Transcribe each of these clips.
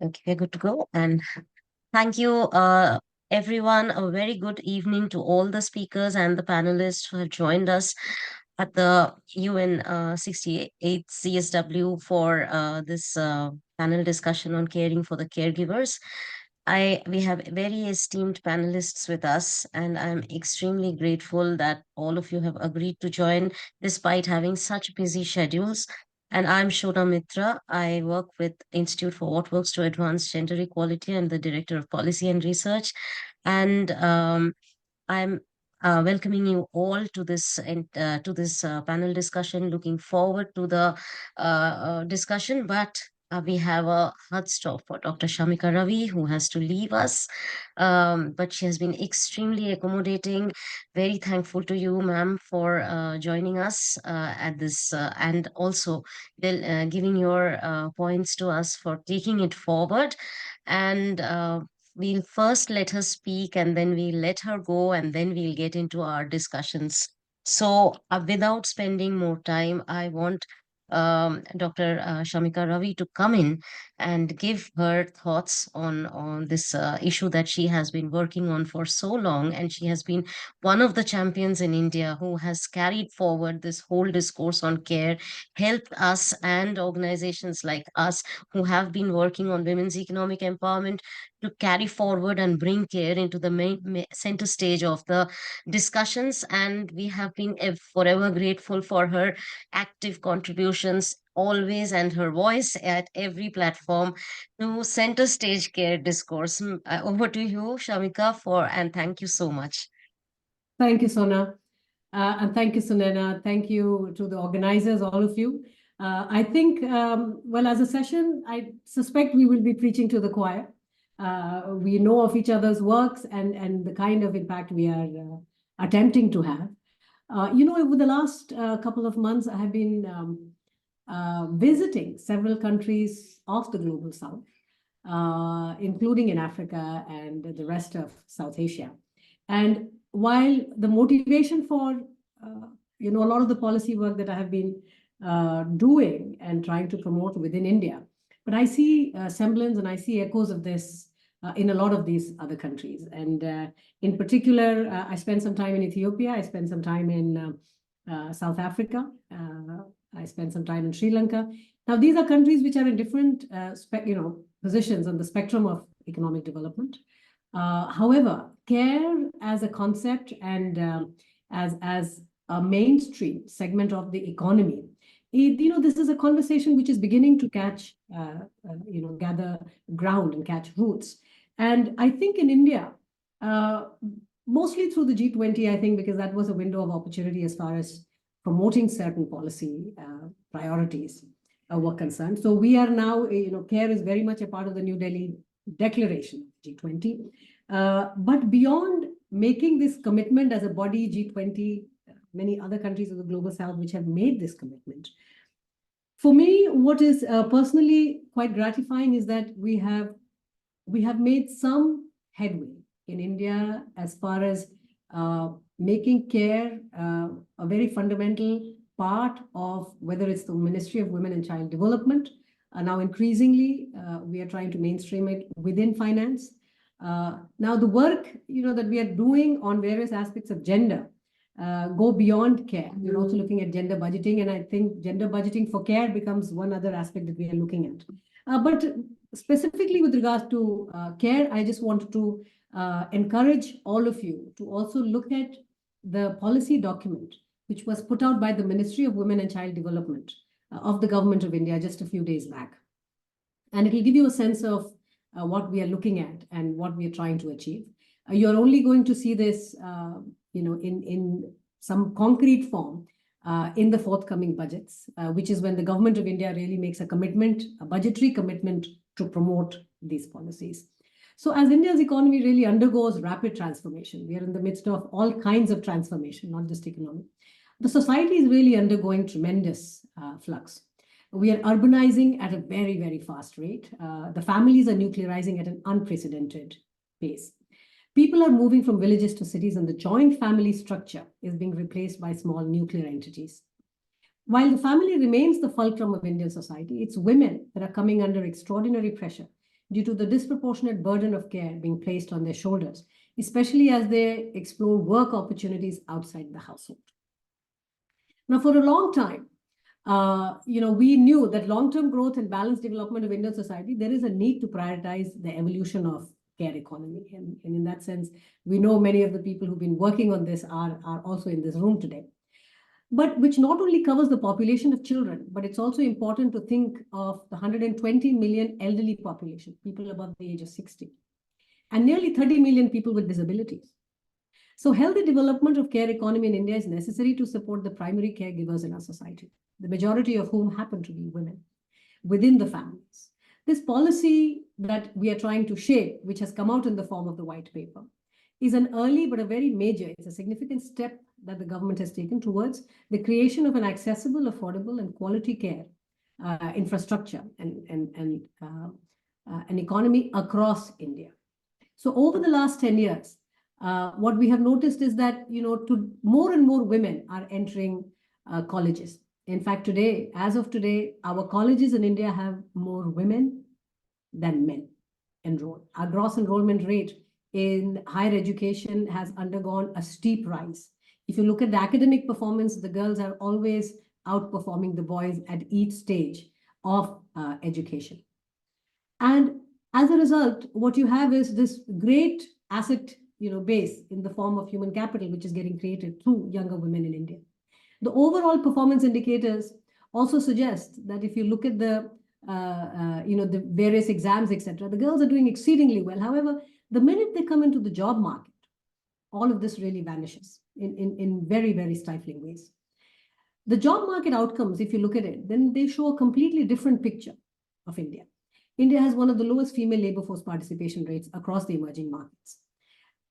Okay, we're good to go. And thank you, everyone. A very good evening to all the speakers and the panelists who have joined us at the UN 68 CSW for this panel discussion on caring for the caregivers. We have very esteemed panelists with us, and I'm extremely grateful that all of you have agreed to join despite having such busy schedules. And I'm Shona Mitra. I work with Institute for What Works to Advance Gender Equality. I'm the Director of Policy and Research. And I'm welcoming you all to this panel discussion. Looking forward to the discussion, but we have a hard stop for Dr. Shamika Ravi, who has to leave us. But she has been extremely accommodating. Very thankful to you, ma'am, for joining us at this and also giving your points to us for taking it forward. And we'll first let her speak and then we'll let her go and then we'll get into our discussions. So, without spending more time, I want Dr. Shamika Ravi to come in and give her thoughts on this issue that she has been working on for so long. And she has been one of the champions in India who has carried forward this whole discourse on care, helped us and organizations like us who have been working on women's economic empowerment to carry forward and bring care into the center stage of the discussions. And we have been forever grateful for her active contributions always and her voice at every platform to center stage care discourse. Over to you, Shamika, and thank you so much. Thank you, Sona. And thank you, Sunena. Thank you to the organizers, all of you. I think, well, as a session, I suspect we will be preaching to the choir. We know of each other's works and the kind of impact we are attempting to have. Over the last couple of months, I have been visiting several countries of the Global South, including in Africa and the rest of South Asia. And while the motivation for, a lot of the policy work that I have been doing and trying to promote within India, but I see semblance and I see echoes of this in a lot of these other countries. And in particular, I spent some time in Ethiopia. I spent some time in South Africa. I spent some time in Sri Lanka. Now, these are countries which are in different, positions on the spectrum of economic development. However, care as a concept and as a mainstream segment of the economy, this is a conversation which is beginning to catch, gather ground and catch roots. And I think in India, mostly through the G20, I think, because that was a window of opportunity as far as promoting certain policy priorities were concerned. So we are now, care is very much a part of the New Delhi Declaration, G20. But beyond making this commitment as a body, G20, many other countries of the Global South which have made this commitment. For me, what is personally quite gratifying is that we have made some headway in India as far as making care a very fundamental part of whether it's the Ministry of Women and Child Development. Now, increasingly, we are trying to mainstream it within finance. Now, the work that we are doing on various aspects of gender go beyond care. We're also looking at gender budgeting, and I think gender budgeting for care becomes one other aspect that we are looking at. But specifically with regards to care, I just wanted to encourage all of you to also look at the policy document which was put out by the Ministry of Women and Child Development of the Government of India just a few days back. And it will give you a sense of what we are looking at and what we are trying to achieve. You're only going to see this, in some concrete form in the forthcoming budgets, which is when the Government of India really makes a commitment, a budgetary commitment to promote these policies. So as India's economy really undergoes rapid transformation, we are in the midst of all kinds of transformation, not just economic. The society is really undergoing tremendous flux. We are urbanizing at a very, very fast rate. The families are nuclearizing at an unprecedented pace. People are moving from villages to cities, and the joint family structure is being replaced by small nuclear entities. While the family remains the fulcrum of Indian society, it's women that are coming under extraordinary pressure due to the disproportionate burden of care being placed on their shoulders, especially as they explore work opportunities outside the household. Now, for a long time, we knew that long-term growth and balanced development of Indian society, there is a need to prioritize the evolution of care economy. And in that sense, we know many of the people who've been working on this are also in this room today. But which not only covers the population of children, but it's also important to think of the 120 million elderly population, people above the age of 60, and nearly 30 million people with disabilities. So healthy development of care economy in India is necessary to support the primary caregivers in our society, the majority of whom happen to be women within the families. This policy that we are trying to shape, which has come out in the form of the white paper, is an early but a very major, it's a significant step that the government has taken towards the creation of an accessible, affordable, and quality care infrastructure and an economy across India. So over the last 10 years, what we have noticed is that, more and more women are entering colleges. In fact, today, as of today, our colleges in India have more women than men enrolled. Our gross enrollment rate in higher education has undergone a steep rise. If you look at the academic performance, the girls are always outperforming the boys at each stage of education. And as a result, what you have is this great asset base in the form of human capital, which is getting created through younger women in India. The overall performance indicators also suggest that if you look at the various exams, etc., the girls are doing exceedingly well. However, the minute they come into the job market, all of this really vanishes in very, very stifling ways. The job market outcomes, if you look at it, then they show a completely different picture of India. India has one of the lowest female labor force participation rates across the emerging markets.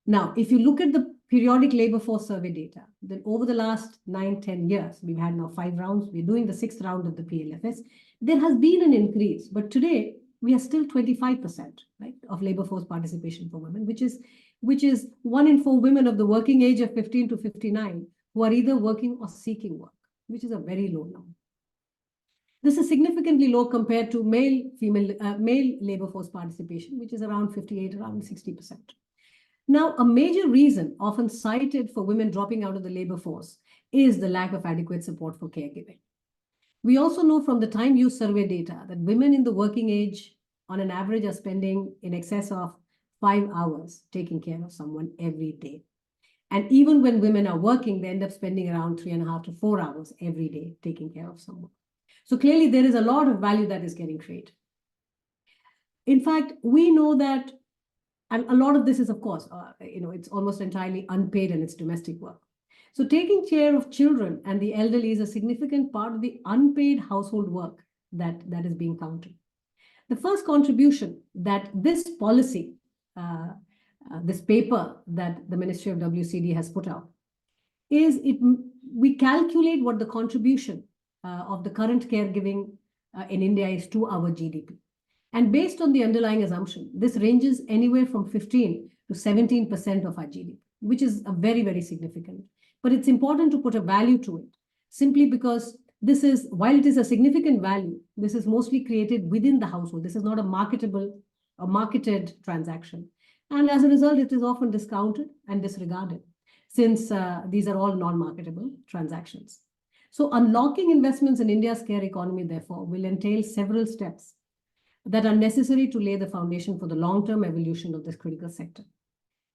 Now, if you look at the periodic labor force survey data, then over the last 9-10 years, we've had now 5 rounds, we're doing the 6th round of the PLFS, there has been an increase, but today we are still 25%, right, of labor force participation for women, which is 1 in 4 women of the working age of 15 to 59 who are either working or seeking work, which is a very low number. This is significantly low compared to male labor force participation, which is around 58, around 60%. Now, a major reason often cited for women dropping out of the labor force is the lack of adequate support for caregiving. We also know from the time use survey data that women in the working age, on an average, are spending in excess of 5 hours taking care of someone every day. And even when women are working, they end up spending around 3.5 to 4 hours every day taking care of someone. So clearly, there is a lot of value that is getting created. In fact, we know that, and a lot of this is, of course, it's almost entirely unpaid and it's domestic work. So taking care of children and the elderly is a significant part of the unpaid household work that is being counted. The first contribution that this policy, this paper that the Ministry of WCD has put out, is we calculate what the contribution of the current caregiving in India is to our GDP. And based on the underlying assumption, this ranges anywhere from 15 to 17% of our GDP, which is a very, very significant. But it's important to put a value to it, simply because this is, while it is a significant value, this is mostly created within the household. This is not a marketed transaction. And as a result, it is often discounted and disregarded, since these are all non-marketable transactions. So unlocking investments in India's care economy, therefore, will entail several steps that are necessary to lay the foundation for the long-term evolution of this critical sector.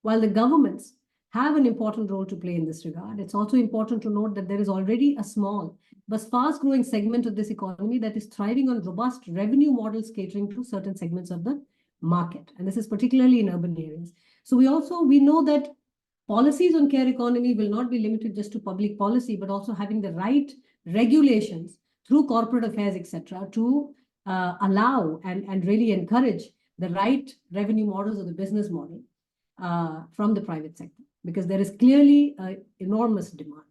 While the governments have an important role to play in this regard, it's also important to note that there is already a small but fast-growing segment of this economy that is thriving on robust revenue models catering to certain segments of the market. And this is particularly in urban areas. So we know that policies on care economy will not be limited just to public policy, but also having the right regulations through corporate affairs, etc., to allow and really encourage the right revenue models or the business model from the private sector, because there is clearly an enormous demand.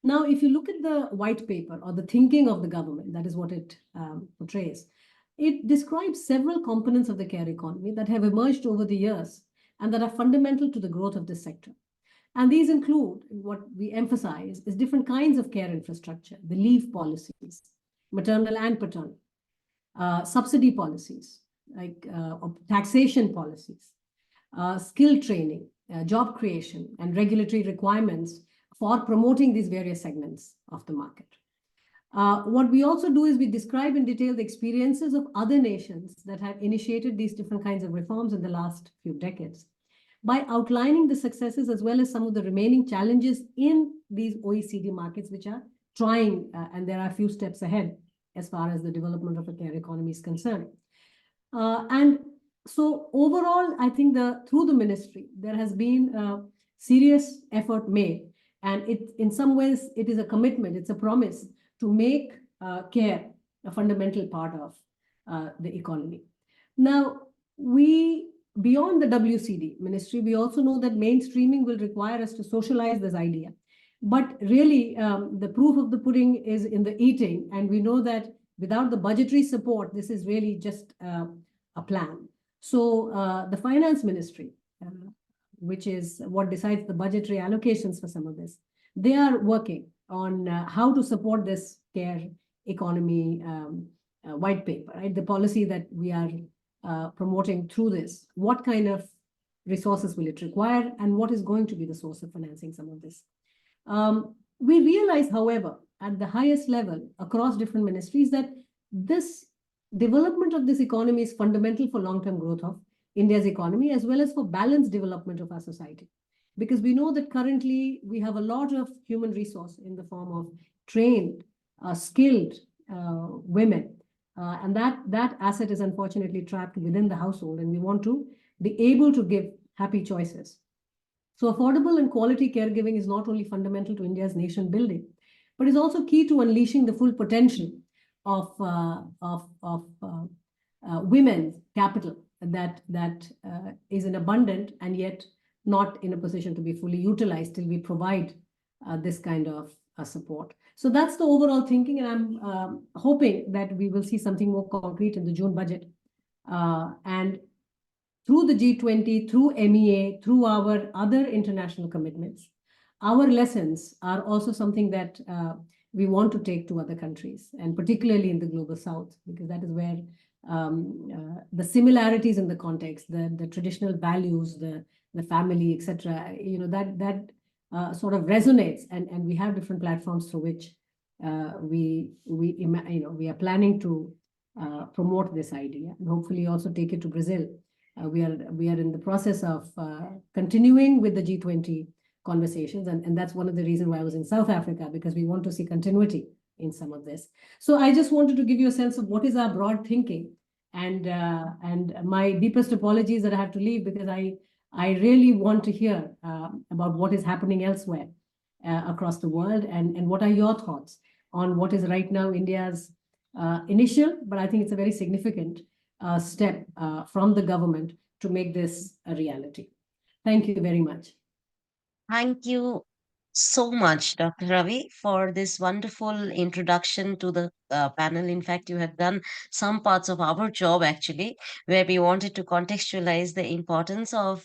Now, if you look at the white paper or the thinking of the government, that is what it portrays. It describes several components of the care economy that have emerged over the years and that are fundamental to the growth of this sector. And these include, what we emphasize, is different kinds of care infrastructure, the leave policies, maternal and paternal, subsidy policies, like taxation policies, skill training, job creation, and regulatory requirements for promoting these various segments of the market. What we also do is we describe in detail the experiences of other nations that have initiated these different kinds of reforms in the last few decades by outlining the successes as well as some of the remaining challenges in these OECD markets, which are trying, and there are a few steps ahead as far as the development of a care economy is concerned. And so overall, I think through the ministry, there has been a serious effort made. And in some ways, it is a commitment, it's a promise to make care a fundamental part of the economy. Now, beyond the WCD ministry, we also know that mainstreaming will require us to socialize this idea. But really, the proof of the pudding is in the eating. And we know that without the budgetary support, this is really just a plan. So the finance ministry, which is what decides the budgetary allocations for some of this, they are working on how to support this care economy white paper, right? The policy that we are promoting through this. What kind of resources will it require, and what is going to be the source of financing some of this? We realize, however, at the highest level across different ministries that this development of this economy is fundamental for long-term growth of India's economy as well as for balanced development of our society. Because we know that currently we have a lot of human resource in the form of trained, skilled women. And that asset is unfortunately trapped within the household, and we want to be able to give happy choices. So affordable and quality caregiving is not only fundamental to India's nation building, but is also key to unleashing the full potential of women's capital that is in abundant and yet not in a position to be fully utilized till we provide this kind of support. So that's the overall thinking, and I'm hoping that we will see something more concrete in the June budget. And through the G20, through MEA, through our other international commitments, our lessons are also something that we want to take to other countries, and particularly in the global south, because that is where the similarities in the context, the traditional values, the family, etc., that sort of resonates, and we have different platforms through which we are planning to promote this idea and hopefully also take it to Brazil. We are in the process of continuing with the G20 conversations, and that's one of the reasons why I was in South Africa, because we want to see continuity in some of this. So I just wanted to give you a sense of what is our broad thinking, and my deepest apologies that I have to leave, because I really want to hear about what is happening elsewhere across the world, and what are your thoughts on what is right now India's initial, but I think it's a very significant step from the government to make this a reality. Thank you very much. Thank you so much, Dr. Ravi, for this wonderful introduction to the panel. In fact, you had done some parts of our job actually, where we wanted to contextualize the importance of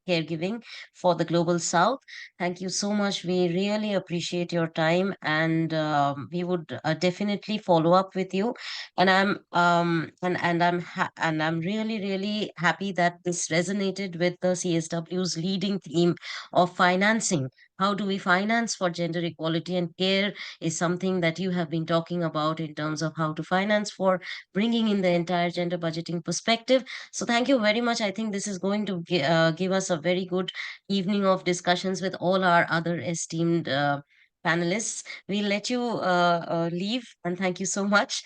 caregiving for the global south. Thank you so much. We really appreciate your time, and we would definitely follow up with you. And I'm really happy that this resonated with the CSW's leading theme of financing. How do we finance for gender equality? And care is something that you have been talking about in terms of how to finance for bringing in the entire gender budgeting perspective. So thank you very much. I think this is going to give us a very good evening of discussions with all our other esteemed panelists. We'll let you leave, and thank you so much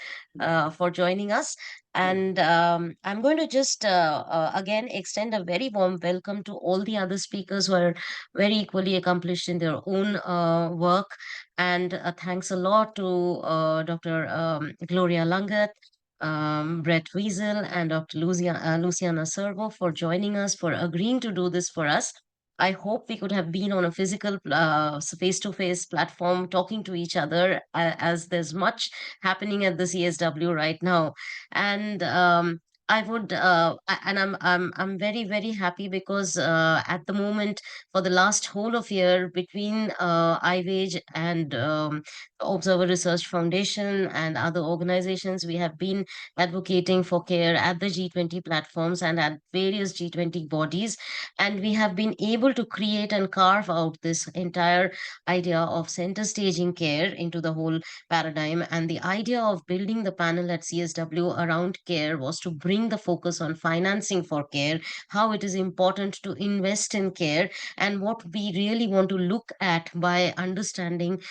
for joining us. And I'm going to just again extend a very warm welcome to all the other speakers who are very equally accomplished in their own work. And thanks a lot to Dr. Gloria Langat, Brett Wiesel, and Dr. Luciana Servo for joining us, for agreeing to do this for us. I hope we could have been on a physical face-to-face platform talking to each other, as there's much happening at the CSW right now. And I would, and I'm very very happy because at the moment, for the last whole of year, between IWAGE and Observer Research Foundation and other organizations, we have been advocating for care at the G20 platforms and at various G20 bodies, and we have been able to create and carve out this entire idea of center staging care into the whole paradigm. And the idea of building the panel at CSW around care was to bring the focus on financing for care, how it is important to invest in care, and what we really want to look at by understanding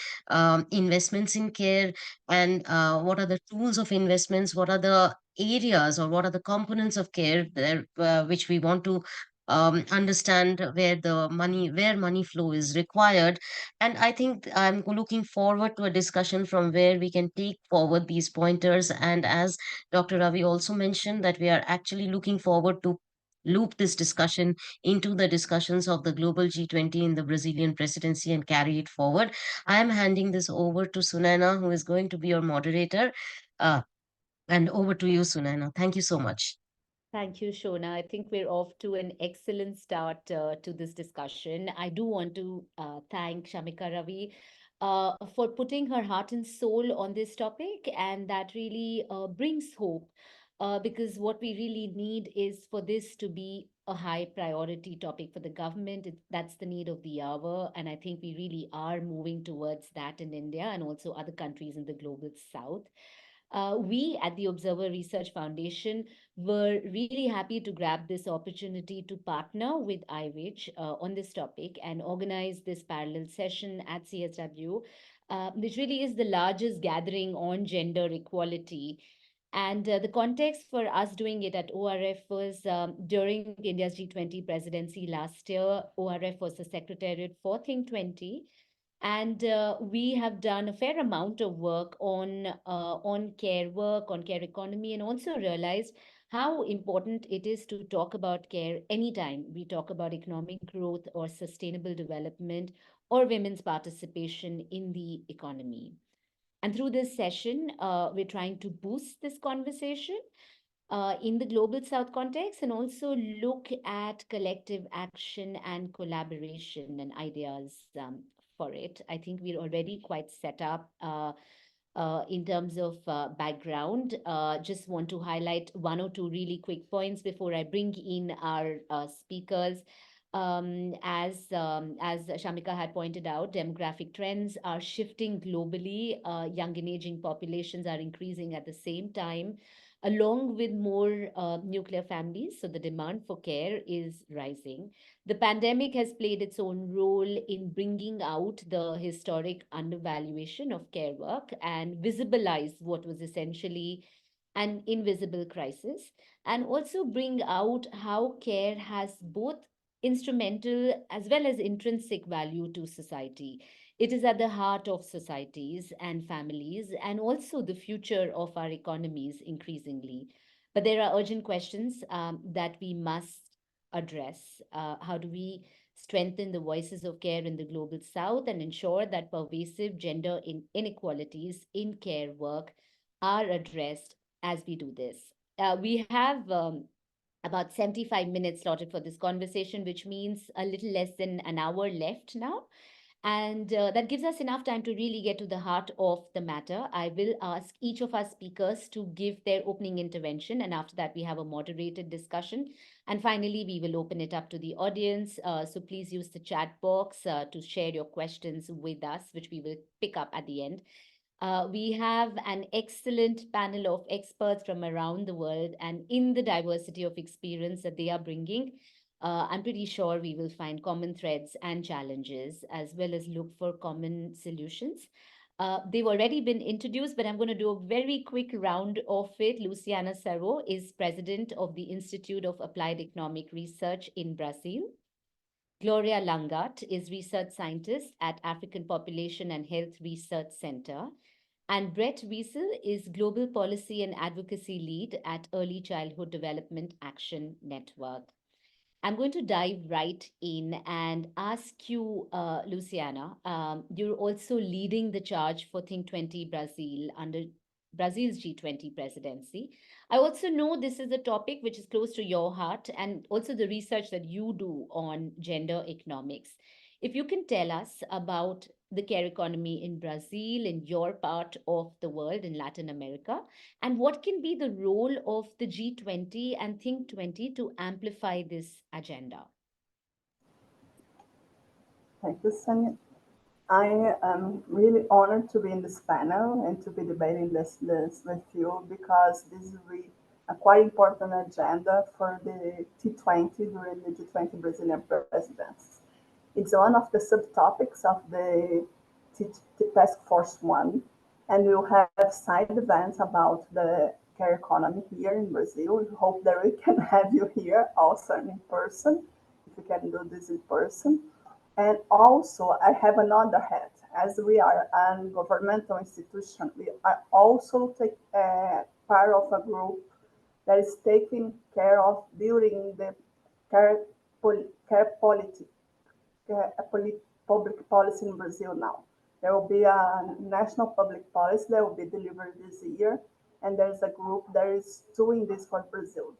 investments in care, and what are the tools of investments, what are the areas or what are the components of care there, which we want to understand where money flow is required. And I think I'm looking forward to a discussion from where we can take forward these pointers. And as Dr. Ravi also mentioned, that we are actually looking forward to loop this discussion into the discussions of the global G20 in the Brazilian presidency and carry it forward. I am handing this over to Sunaina, who is going to be your moderator. Uh, and over to you, Sunaina. Thank you so much. Thank you, Shona. I think we're off to an excellent start to this discussion. I do want to thank Shamika Ravi for putting her heart and soul on this topic, and that really brings hope because what we really need is for this to be a high priority topic for the government. That's the need of the hour, and I think we really are moving towards that in India and also other countries in the global south. We at the Observer Research Foundation were really happy to grab this opportunity to partner with IWICH on this topic and organize this parallel session at CSW, which really is the largest gathering on gender equality. And the context for us doing it at ORF was during India's G20 presidency last year. ORF was the secretariat for Think 20, and we have done a fair amount of work on care work, on care economy, and also realized how important it is to talk about care anytime we talk about economic growth or sustainable development or women's participation in the economy. And through this session, we're trying to boost this conversation in the global south context and also look at collective action and collaboration and ideas for it. I think we're already quite set up in terms of background. Just want to highlight one or two really quick points before I bring in our speakers. As Shamika had pointed out, demographic trends are shifting globally. Young and aging populations are increasing at the same time, along with more nuclear families. So the demand for care is rising. The pandemic has played its own role in bringing out the historic undervaluation of care work and visibilize what was essentially an invisible crisis, and also bring out how care has both instrumental as well as intrinsic value to society. It is at the heart of societies and families, and also the future of our economies increasingly. But there are urgent questions that we must address. How do we strengthen the voices of care in the global south and ensure that pervasive gender inequalities in care work are addressed as we do this? We have about 75 minutes slotted for this conversation, which means a little less than an hour left now. And that gives us enough time to really get to the heart of the matter. I will ask each of our speakers to give their opening intervention, and after that, we have a moderated discussion. And finally, we will open it up to the audience. So please use the chat box to share your questions with us, which we will pick up at the end. We have an excellent panel of experts from around the world, and in the diversity of experience that they are bringing, I'm pretty sure we will find common threads and challenges, as well as look for common solutions. They've already been introduced, but I'm going to do a very quick round of it. Luciana Serro is president of the Institute of Applied Economic Research in Brazil. Gloria Langat is research scientist at African Population and Health Research Center. And Brett Wiesel is Global Policy and Advocacy Lead at Early Childhood Development Action Network. I'm going to dive right in and ask you, Luciana, you're also leading the charge for Think 20 Brazil under Brazil's G20 presidency. I also know this is a topic which is close to your heart and also the research that you do on gender economics. If you can tell us about the care economy in Brazil, in your part of the world, in Latin America, and what can be the role of the G20 and Think 20 to amplify this agenda? Thank you, Sonia. I am really honored to be in this panel and to be debating this with you because this is really a quite important agenda for the T20 during the G20 Brazilian presidency. It's one of the subtopics of the Task Force 1, and we'll have side events about the care economy here in Brazil. We hope that we can have you here also in person, if we can do this in person. And also, I have another hat. As we are a governmental institution, we are also part of a group that is taking care of building the care, care policy, public policy in Brazil now. There will be a national public policy that will be delivered this year, and there's a group that is doing this for Brazil.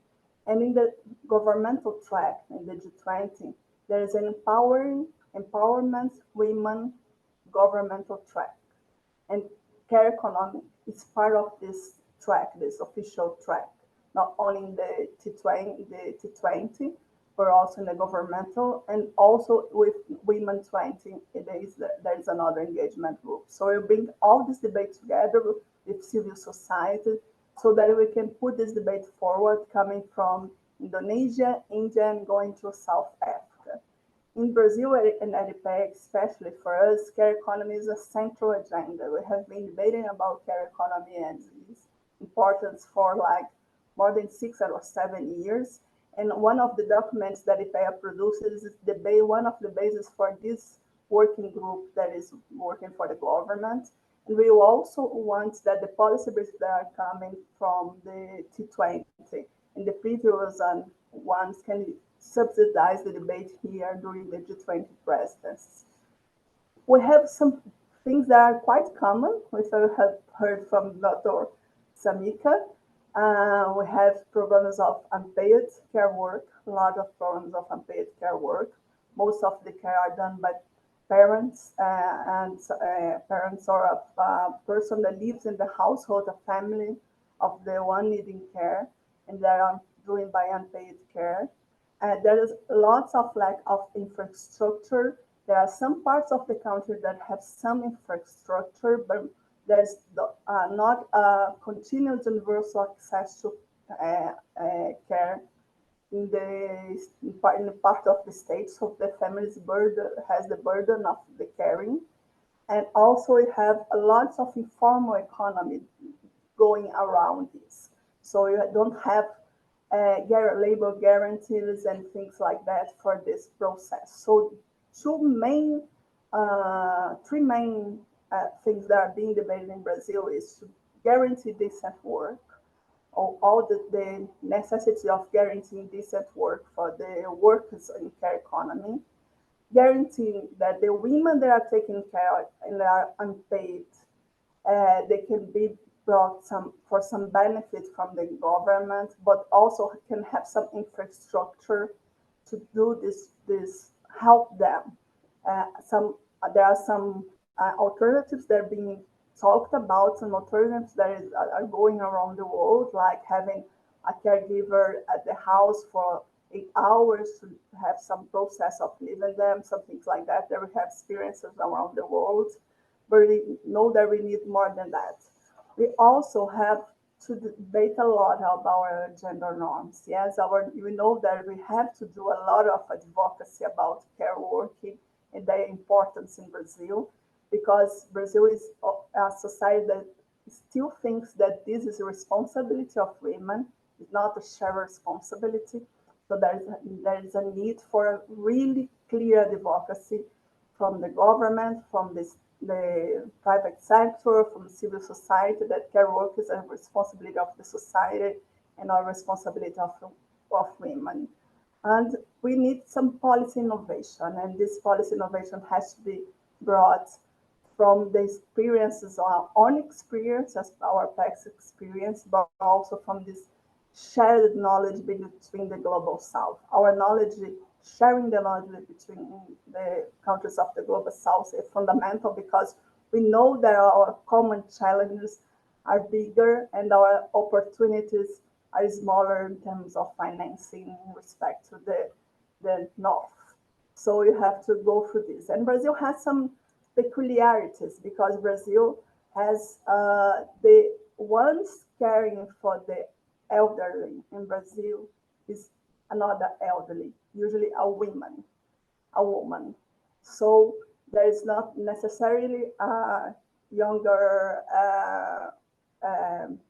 And in the governmental track, in the G20, there is an empowerment women governmental track. And care economy is part of this track, this official track, not only in the T20, but also in the governmental, and also with Women 20, there is another engagement group. So we bring all this debate together with civil society so that we can put this debate forward coming from Indonesia, India, and going to South Africa. In Brazil and at IPEC, especially for us, care economy is a central agenda. We have been debating about care economy and its importance for like more than 6 or 7 years. And one of the documents that IPEA produces is one of the bases for this working group that is working for the government. And we also want that the policy briefs that are coming from the T20 and the previous ones can subsidize the debate here during the G20 presidency. We have some things that are quite common, which I have heard from Dr. Samika. We have problems of unpaid care work, a lot of problems of unpaid care work. Most of the care are done by parents and parents or a person that lives in the household, a family of the one needing care, and they are doing by unpaid care. There is lots of lack of infrastructure. There are some parts of the country that have some infrastructure, but there's not a continuous universal access to care in the part of the state. So the family's burden has the burden of the caring. And also we have a lot of informal economy going around this. So you don't have labor guarantees and things like that for this process. So three main things that are being debated in Brazil is to guarantee decent work, or all the necessity of guaranteeing decent work for the workers in care economy, guaranteeing that the women that are taking care and are unpaid, they can be brought for some benefit from the government, but also can have some infrastructure to do this help them. There are some alternatives that are being talked about, some alternatives that are going around the world, like having a caregiver at the house for 8 hours to have some process of leaving them, some things like that. That we have experiences around the world, but we know that we need more than that. We also have to debate a lot about our gender norms. Yes, we know that we have to do a lot of advocacy about care working and their importance in Brazil, because Brazil is a society that still thinks that this is a responsibility of women, it's not a shared responsibility. So there is a need for a really clear advocacy from the government, from the private sector, from civil society, that care work is a responsibility of the society and a responsibility of women. And we need some policy innovation, and this policy innovation has to be brought from the experiences, our own experience, as our past experience, but also from this shared knowledge between the global south. Our knowledge, sharing the knowledge between the countries of the global south is fundamental because we know that our common challenges are bigger and our opportunities are smaller in terms of financing in respect to the north. So you have to go through this. And Brazil has some peculiarities because Brazil has the ones caring for the elderly in Brazil is another elderly, usually a woman. So there is not necessarily a younger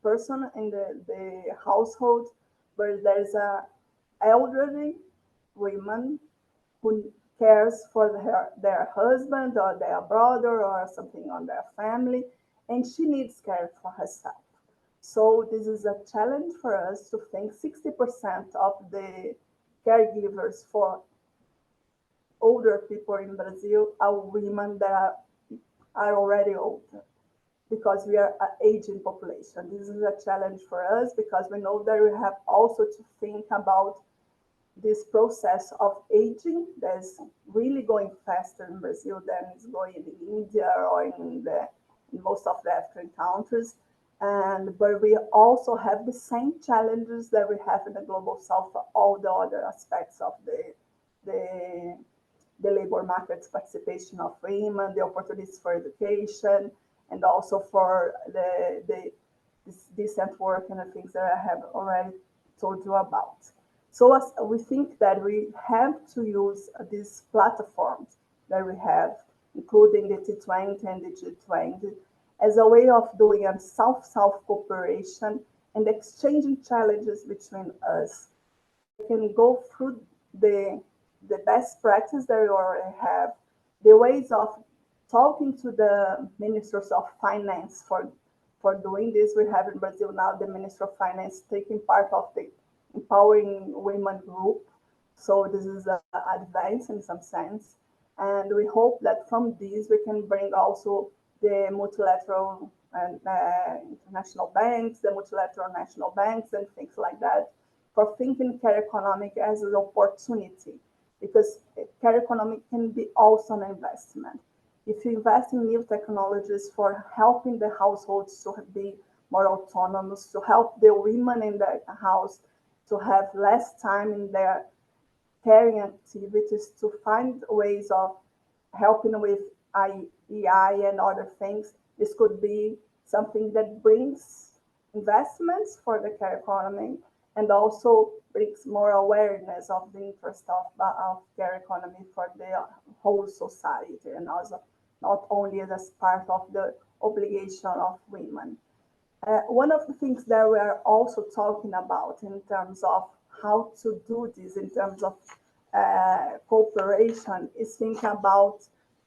person in the household, but there's a elderly woman who cares for their husband or their brother or something on their family, and she needs care for herself. So this is a challenge for us to think 60% of the caregivers for older people in Brazil are women that are already older because we are an aging population. This is a challenge for us because we know that we have also to think about this process of aging that's really going faster in Brazil than it's going in India or in most of the African countries. But we also have the same challenges that we have in the global south for all the other aspects of the, the labor market's participation of women, the opportunities for education, and also for the decent work and the things that I have already told you about. So as we think that we have to use these platforms that we have, including the T20 and the G20, as a way of doing a South-South cooperation and exchanging challenges between us. We can go through the best practice that we already have, the ways of talking to the ministers of finance for doing this. We have in Brazil now the Minister of Finance taking part of the Empowering Women group. So this is an advance in some sense. And we hope that from this we can bring also the multilateral and international banks, the multilateral national banks and things like that for thinking care economic as an opportunity, because care economic can be also an investment. If you invest in new technologies for helping the households to be more autonomous, to help the women in the house to have less time in their caring activities, to find ways of helping with EI and other things, this could be something that brings investments for the care economy and also brings more awareness of the interest of care economy for the whole society and also not only as part of the obligation of women. One of the things that we are also talking about in terms of how to do this, in terms of cooperation, is think about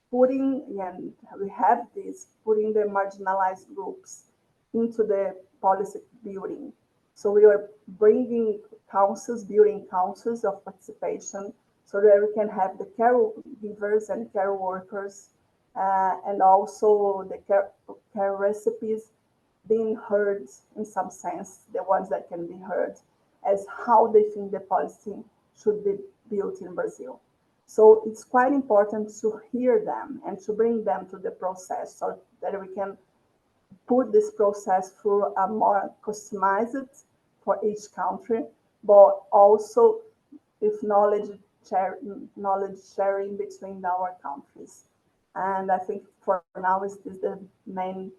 putting, and we have this, putting the marginalized groups into the policy building. So we are bringing councils, building councils of participation so that we can have the caregivers and care workers and also the care recipes being heard in some sense, the ones that can be heard, as how they think the policy should be built in Brazil. So it's quite important to hear them and to bring them to the process so that we can put this process through a more customized for each country, but also with knowledge sharing between our countries. And I think for now is the main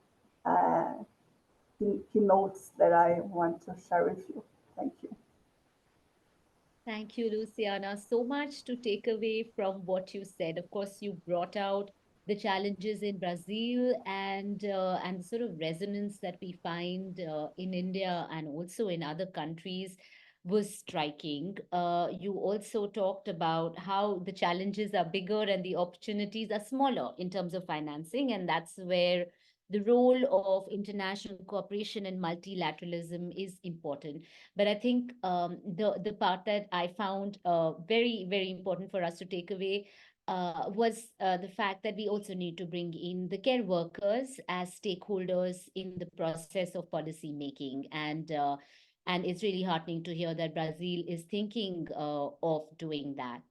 keynotes that I want to share with you. Thank you. Thank you, Luciana. So much to take away from what you said. Of course, you brought out the challenges in Brazil and the sort of resonance that we find in India and also in other countries was striking. You also talked about how the challenges are bigger and the opportunities are smaller in terms of financing, and that's where the role of international cooperation and multilateralism is important. But I think the part that I found very, very important for us to take away was the fact that we also need to bring in the care workers as stakeholders in the process of policy making. And it's really heartening to hear that Brazil is thinking of doing that.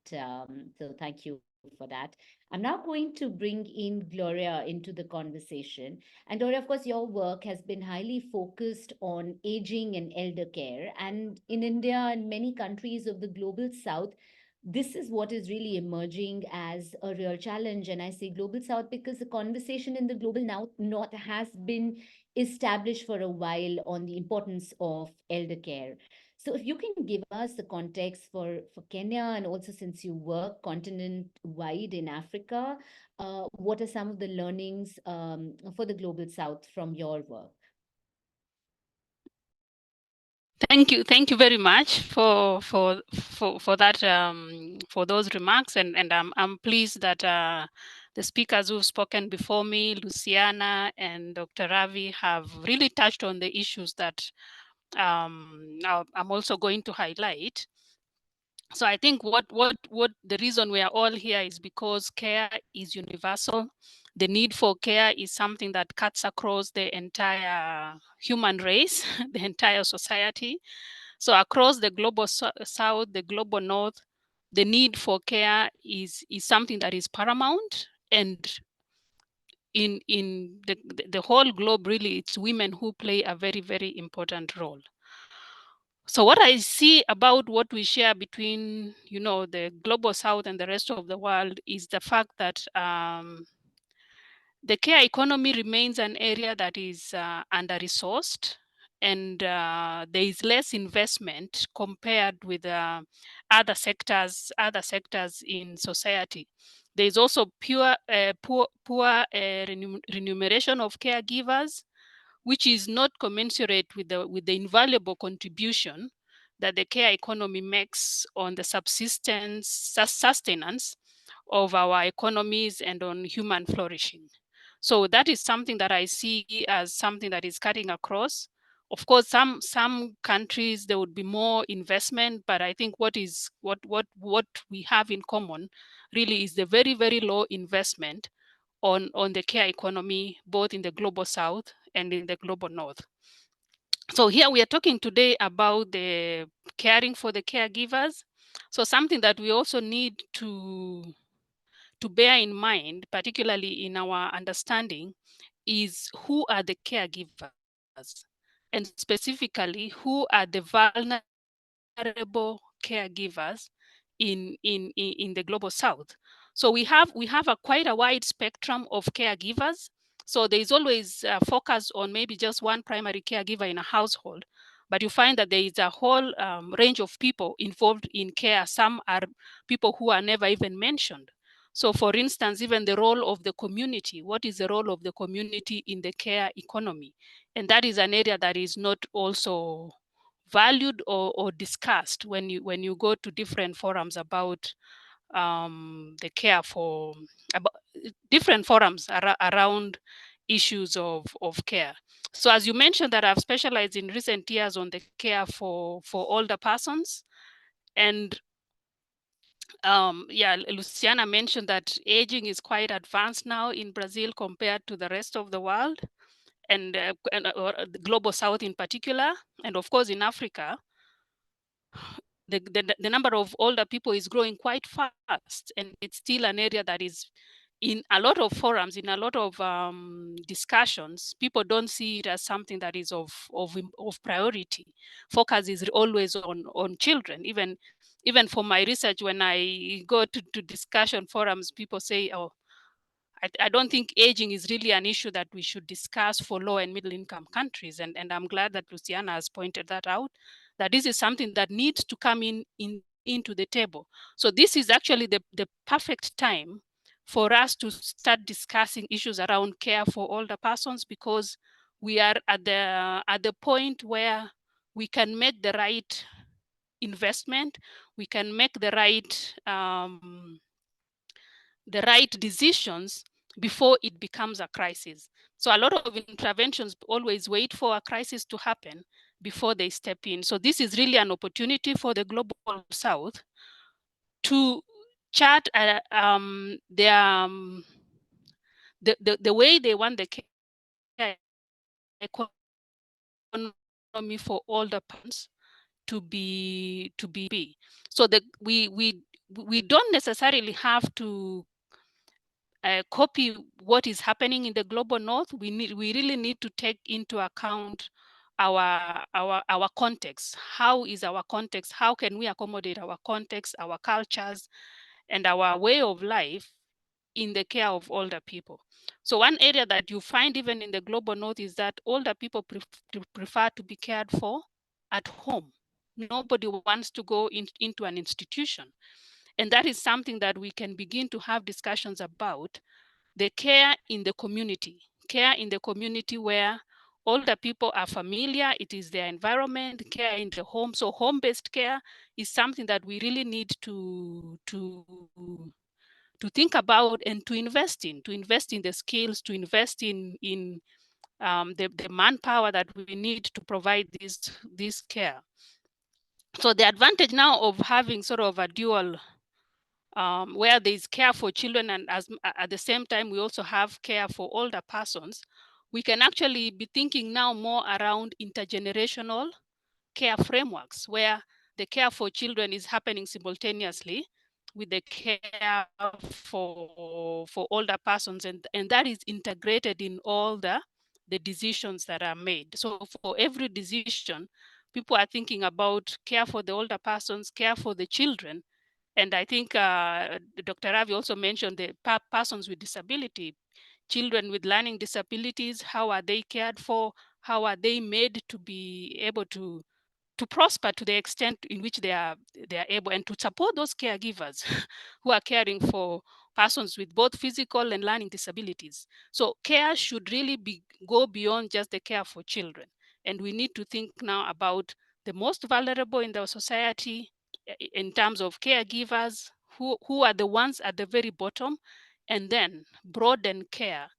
So thank you for that. I'm now going to bring in Gloria into the conversation. And Gloria, of course, your work has been highly focused on aging and elder care. And in India and many countries of the global south, this is what is really emerging as a real challenge. And I say global south because the conversation in the global north has been established for a while on the importance of elder care. So if you can give us the context for Kenya, and also since you work continent wide in Africa, what are some of the learnings for the global south from your work? Thank you very much for that for those remarks, and I'm pleased that the speakers who've spoken before me, Luciana and Dr. Ravi, have really touched on the issues that I'm also going to highlight. So I think what the reason we are all here is because care is universal. The need for care is something that cuts across the entire human race, the entire society. So across the global south, the global north, the need for care is something that is paramount. And in the whole globe, really, it's women who play a very, very important role. So what I see about what we share between, the global south and the rest of the world is the fact that the care economy remains an area that is under-resourced, and there is less investment compared with other sectors in society. There is also poor remuneration of caregivers, which is not commensurate with the invaluable contribution that the care economy makes on the sustenance of our economies and on human flourishing. So that is something that I see as something that is cutting across. Of course, some countries there would be more investment, but I think what we have in common really is the very, very low investment on the care economy, both in the global south and in the global north. So here we are talking today about the caring for the caregivers. So something that we also need to bear in mind, particularly in our understanding, is who are the caregivers, and specifically who are the vulnerable caregivers in the global south. So we have quite a wide spectrum of caregivers. So there is always a focus on maybe just one primary caregiver in a household, but you find that there is a whole range of people involved in care. Some are people who are never even mentioned. So for instance, even the role of the community, what is the role of the community in the care economy? And that is an area that is not also valued or discussed when you go to different forums about the care for about different forums around issues of care. So as you mentioned, that I've specialized in recent years on the care for older persons. And Luciana mentioned that aging is quite advanced now in Brazil compared to the rest of the world, and the global south in particular. And of course in Africa, the number of older people is growing quite fast, and it's still an area that is in a lot of forums, in a lot of discussions. People don't see it as something that is of priority. Focus is always on children. Even for my research, when I go to discussion forums, people say, oh, I don't think aging is really an issue that we should discuss for low and middle income countries. And I'm glad that Luciana has pointed that out, that this is something that needs to come into the table. So this is actually the perfect time for us to start discussing issues around care for older persons, because we are at the point where we can make the right investment, we can make the right decisions before it becomes a crisis. So a lot of interventions always wait for a crisis to happen before they step in. So this is really an opportunity for the global south to chart the way they want the care economy for older persons to be. So that we don't necessarily have to copy what is happening in the global north. We really need to take into account our context. How is our context? How can we accommodate our context, our cultures, and our way of life in the care of older people? So one area that you find even in the global north is that older people prefer to be cared for at home. Nobody wants to go into an institution. And that is something that we can begin to have discussions about, the care in the community where older people are familiar, it is their environment, care in the home. So home-based care is something that we really need to think about and to invest in the skills, to invest in the manpower that we need to provide this care. So the advantage now of having sort of a dual where there is care for children and at the same time we also have care for older persons, we can actually be thinking now more around intergenerational care frameworks where the care for children is happening simultaneously with the care for older persons, and that is integrated in all the decisions that are made. So for every decision, people are thinking about care for the older persons, care for the children. And I think Dr. Ravi also mentioned the persons with disability, children with learning disabilities. How are they cared for? How are they made to be able to prosper to the extent in which they are able, and to support those caregivers who are caring for persons with both physical and learning disabilities. So care should really go beyond just the care for children. And we need to think now about the most vulnerable in the society in terms of caregivers, who are the ones at the very bottom, and then broaden care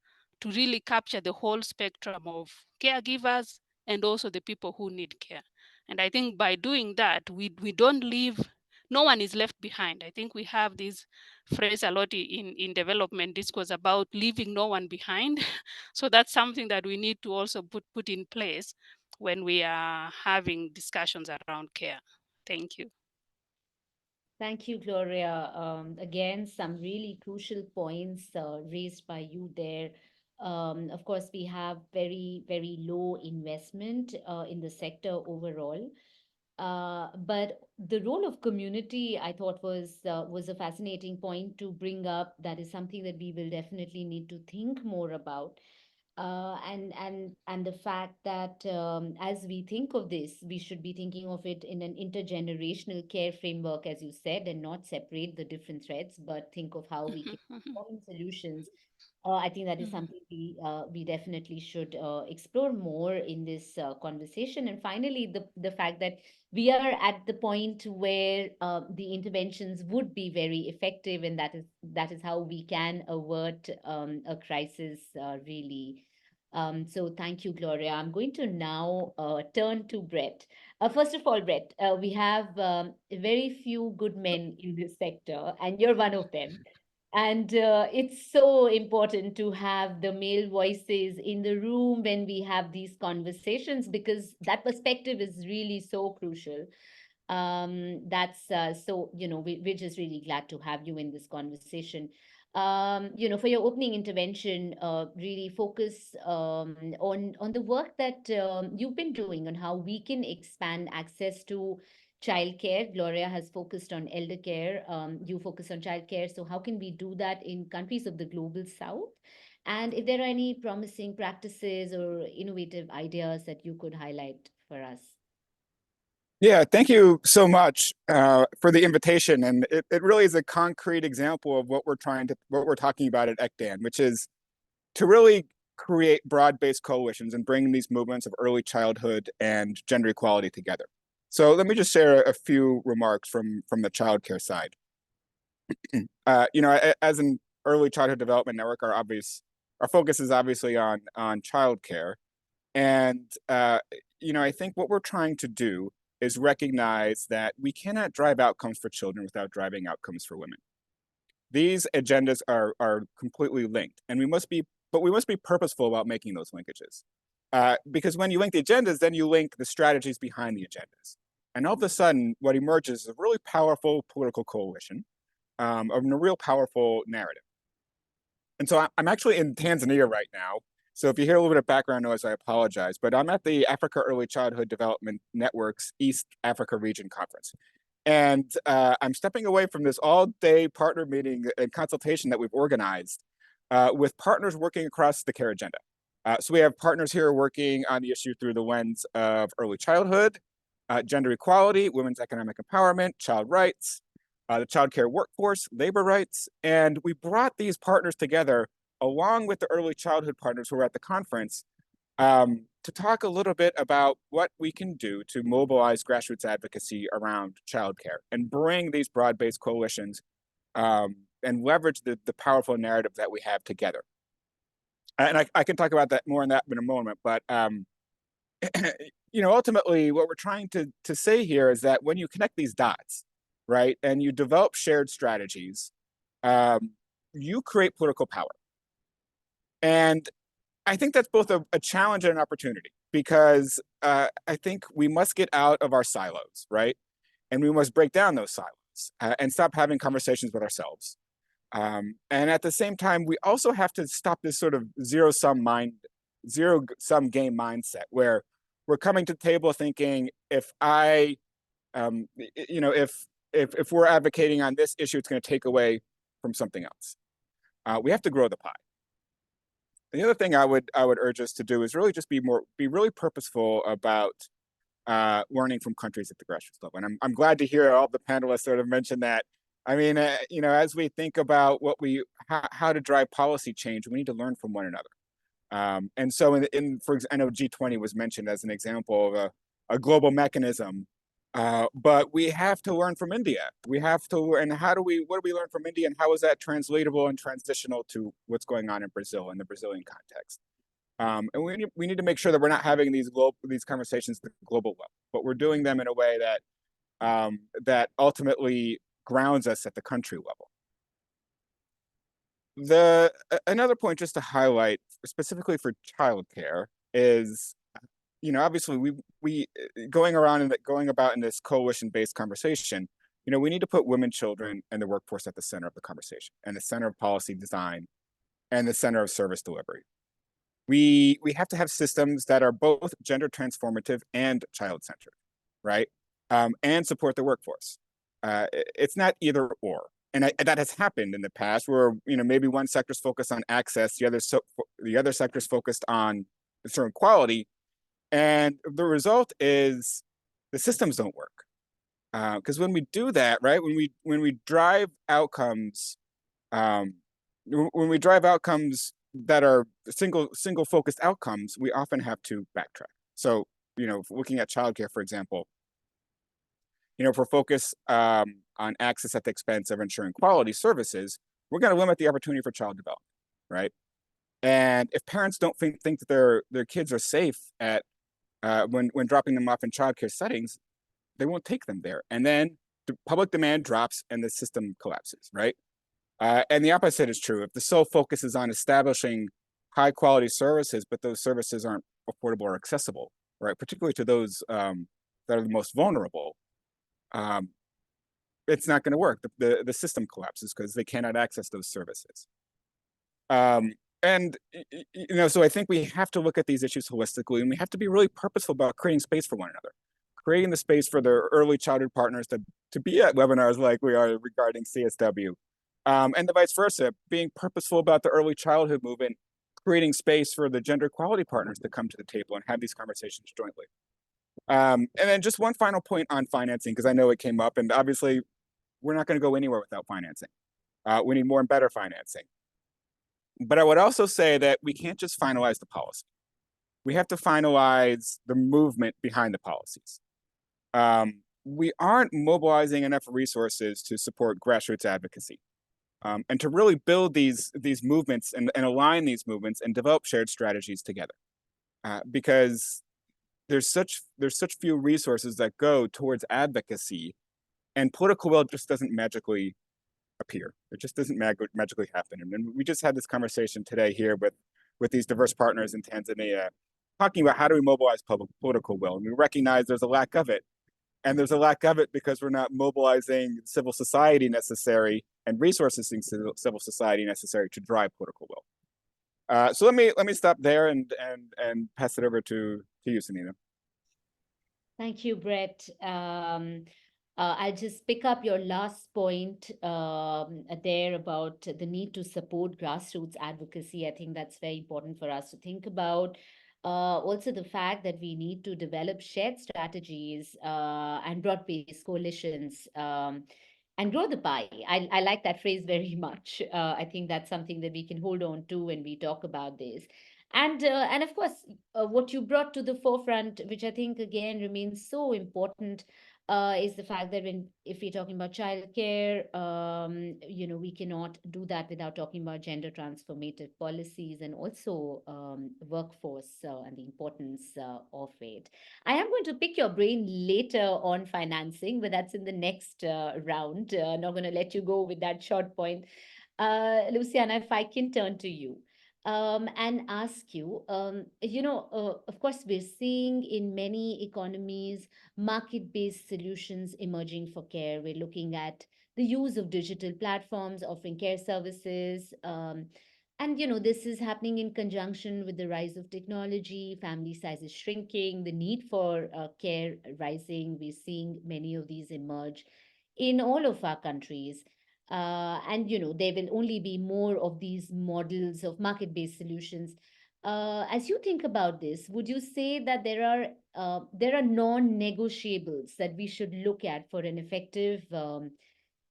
to really capture the whole spectrum of caregivers and also the people who need care. And I think by doing that, we don't leave, no one is left behind. I think we have this phrase a lot in development discourse about leaving no one behind. So that's something that we need to also put in place when we are having discussions around care. Thank you. Thank you, Gloria. Again, some really crucial points raised by you there. Of course, we have very, very low investment in the sector overall. But the role of community, I thought, was a fascinating point to bring up. That is something that we will definitely need to think more about. And the fact that as we think of this, we should be thinking of it in an intergenerational care framework, as you said, and not separate the different threads, but think of how we can find solutions. I think that is something we definitely should explore more in this conversation. And finally, the fact that we are at the point where the interventions would be very effective, and that is how we can avert a crisis really. So thank you, Gloria. I'm going to now turn to Brett. First of all, Brett, we have very few good men in this sector, and you're one of them. And it's so important to have the male voices in the room when we have these conversations, because that perspective is really so crucial. That's so, we're just really glad to have you in this conversation. For your opening intervention, really focus on the work that you've been doing on how we can expand access to childcare. Gloria has focused on elder care. You focus on childcare. So how can we do that in countries of the global south? And if there are any promising practices or innovative ideas that you could highlight for us. Yeah, thank you so much for the invitation. And it really is a concrete example of what we're talking about at ECDAN, which is to really create broad-based coalitions and bring these movements of early childhood and gender equality together. So let me just share a few remarks from the childcare side. As an early childhood development network, our focus is obviously on childcare. And I think what we're trying to do is recognize that we cannot drive outcomes for children without driving outcomes for women. These agendas are completely linked, and we must be purposeful about making those linkages. Because when you link the agendas, then you link the strategies behind the agendas. And all of a sudden, what emerges is a really powerful political coalition, of a real powerful narrative. And so I'm actually in Tanzania right now. So if you hear a little bit of background noise, I apologize. But I'm at the Africa Early Childhood Development Network's East Africa Region Conference. And I'm stepping away from this all-day partner meeting and consultation that we've organized with partners working across the CARE agenda. So we have partners here working on the issue through the lens of early childhood, gender equality, women's economic empowerment, child rights, the child care workforce, labor rights. And we brought these partners together along with the early childhood partners who were at the conference to talk a little bit about what we can do to mobilize grassroots advocacy around childcare and bring these broad-based coalitions and leverage the powerful narrative that we have together. And I can talk about that more in a moment, but ultimately what we're trying to say here is that when you connect these dots, right, and you develop shared strategies, you create political power. And I think that's both a challenge and an opportunity, because I think we must get out of our silos, right? And we must break down those silos and stop having conversations with ourselves. And at the same time, we also have to stop this sort of zero-sum game mindset where we're coming to the table thinking, if we're advocating on this issue, it's going to take away from something else. We have to grow the pie. The other thing I would urge us to do is really just be really purposeful about learning from countries at the grassroots level. And I'm glad to hear all the panelists sort of mention that. I mean, as we think about how to drive policy change, we need to learn from one another. And so for example, I know G20 was mentioned as an example of a global mechanism, but we have to learn from India. We have to, and what do we learn from India, and how is that translatable and transitional to what's going on in Brazil, in the Brazilian context? And we need to make sure that we're not having these conversations at the global level, but we're doing them in a way that ultimately grounds us at the country level. Another point just to highlight specifically for childcare is, obviously we going about in this coalition-based conversation, we need to put women, children, and the workforce at the center of the conversation, and the center of policy design, and the center of service delivery. We have to have systems that are both gender transformative and child-centered, right? And support the workforce. It's not either or. And that has happened in the past where, maybe one sector's focused on access, the other sector's focused on certain quality. And the result is the systems don't work. Because when we do that, right, when we drive outcomes, that are single focused outcomes, we often have to backtrack. So, looking at childcare, for example, if we're focused on access at the expense of ensuring quality services, we're going to limit the opportunity for child development, right? And if parents don't think that their kids are safe at when dropping them off in childcare settings, they won't take them there. And then the public demand drops and the system collapses, right? And the opposite is true. If the sole focus is on establishing high quality services, but those services aren't affordable or accessible, right? Particularly to those that are the most vulnerable, it's not going to work. The system collapses because they cannot access those services. And, so I think we have to look at these issues holistically, and we have to be really purposeful about creating space for one another, creating the space for the early childhood partners to be at webinars like we are regarding CSW, and the vice versa, being purposeful about the early childhood movement, creating space for the gender equality partners to come to the table and have these conversations jointly. And then just one final point on financing, because I know it came up, and obviously we're not going to go anywhere without financing. We need more and better financing. But I would also say that we can't just finalize the policy. We have to finalize the movement behind the policies. We aren't mobilizing enough resources to support grassroots advocacy, and to really build these movements and align these movements and develop shared strategies together. Because there's such few resources that go towards advocacy, and political will just doesn't magically appear. It just doesn't magically happen. And we just had this conversation today here with these diverse partners in Tanzania, talking about how do we mobilize political will. And we recognize there's a lack of it. And there's a lack of it because we're not mobilizing civil society necessary and resources in civil society necessary to drive political will. So let me stop there and pass it over to you, Sunita. Thank you, Brett. I'll just pick up your last point there about the need to support grassroots advocacy. I think that's very important for us to think about. Also, the fact that we need to develop shared strategies and broad-based coalitions and grow the pie. I like that phrase very much. I think that's something that we can hold on to when we talk about this. And of course, what you brought to the forefront, which I think again remains so important, is the fact that if we're talking about childcare, we cannot do that without talking about gender transformative policies and also workforce and the importance of it. I am going to pick your brain later on financing, but that's in the next round. Not going to let you go with that short point. Luciana, if I can turn to you and ask you, of course, we're seeing in many economies market-based solutions emerging for care. We're looking at the use of digital platforms offering care services. And this is happening in conjunction with the rise of technology, family sizes shrinking, the need for care rising. We're seeing many of these emerge in all of our countries. And there will only be more of these models of market-based solutions. As you think about this, would you say that there are non-negotiables that we should look at for an effective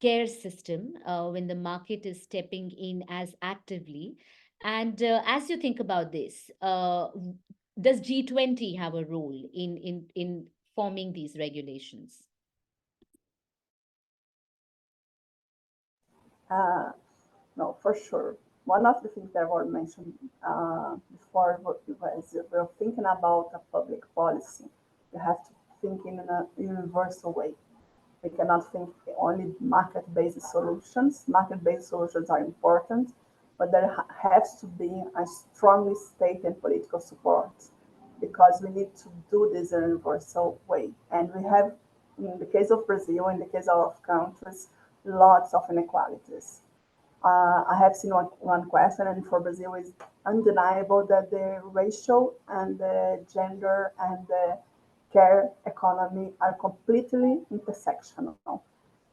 care system when the market is stepping in as actively? And as you think about this, does G20 have a role in forming these regulations? No, for sure. One of the things that were mentioned before was we're thinking about a public policy. You have to think in a universal way. We cannot think only market-based solutions. Market-based solutions are important, but there has to be a strong state and political support because we need to do this in a universal way. And we have, in the case of Brazil, in the case of countries, lots of inequalities. I have seen one question, and for Brazil, it's undeniable that the racial and the gender and the care economy are completely intersectional.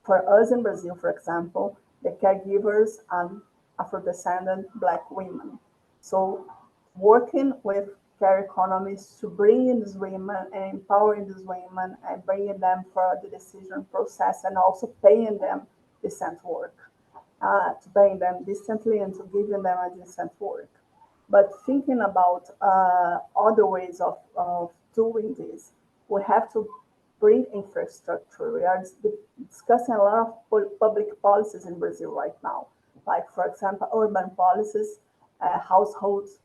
For us in Brazil, for example, the caregivers are Afro-descendant Black women. So working with care economies to bring in these women and empowering these women and bringing them for the decision process and also paying them decent work. To paying them decently and to giving them a decent work. But thinking about other ways of doing this, we have to bring infrastructure. We are discussing a lot of public policies in Brazil right now, like, for example, urban policies, households,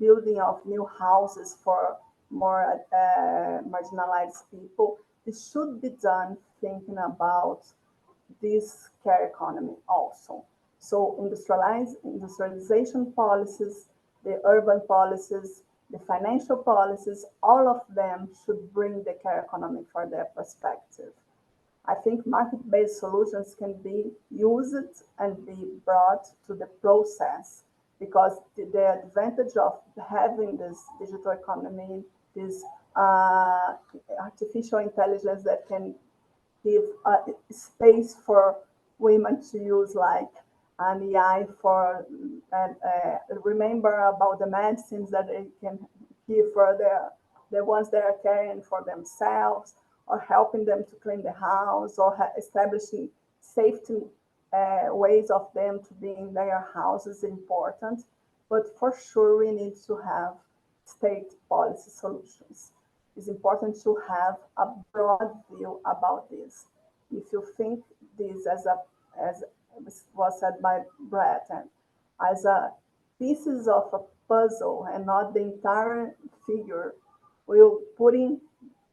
building of new houses for more marginalized people. This should be done thinking about this care economy also. So industrialization policies, the urban policies, the financial policies, all of them should bring the care economy for their perspective. I think market-based solutions can be used and be brought to the process because the advantage of having this digital economy, this artificial intelligence that can give space for women to use like an AI for remember about the medicines that they can give for the ones that are caring for themselves or helping them to clean the house or establishing safety ways of them to be in their house is important. But for sure, we need to have state policy solutions. It's important to have a broad view about this. If you think this as was said by Brett, and as a pieces of a puzzle and not the entire figure, we'll put in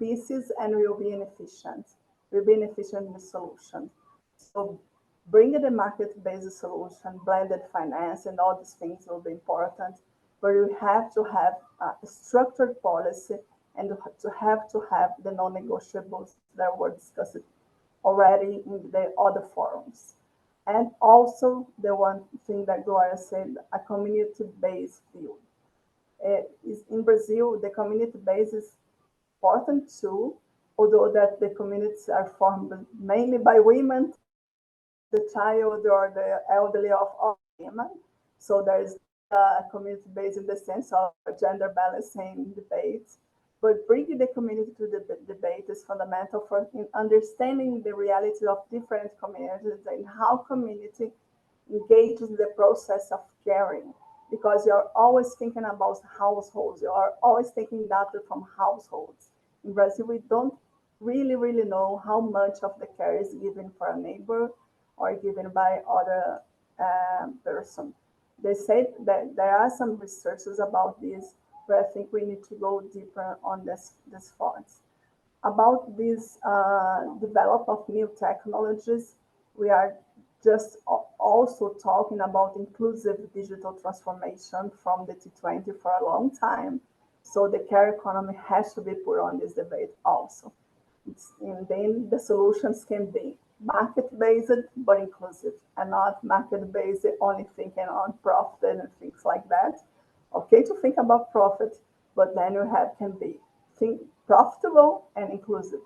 pieces and we'll be inefficient. We'll be inefficient in the solution. So So bringing the market-based solution, blended finance, and all these things will be important. But we have to have a structured policy and to have the non-negotiables that were discussed already in the other forums. And also the one thing that Gloria said, a community-based view. In Brazil, the community base is important too, although that the communities are formed mainly by women, the child or the elderly of women. So there is a community based in the sense of gender balancing debates. But bringing the community to the debate is fundamental for understanding the reality of different communities and how community engages in the process of caring. Because you're always thinking about households, you are always taking data from households. In Brazil, we don't really know how much of the care is given for a neighbor or given by other person. They said that there are some researches about this, but I think we need to go deeper on this points. About this develop of new technologies, we are just also talking about inclusive digital transformation from the T20 for a long time. So the care economy has to be put on this debate also. And then the solutions can be market-based but inclusive, and not market-based only thinking on profit and things like that. Okay to think about profit, but then you can be profitable and inclusive.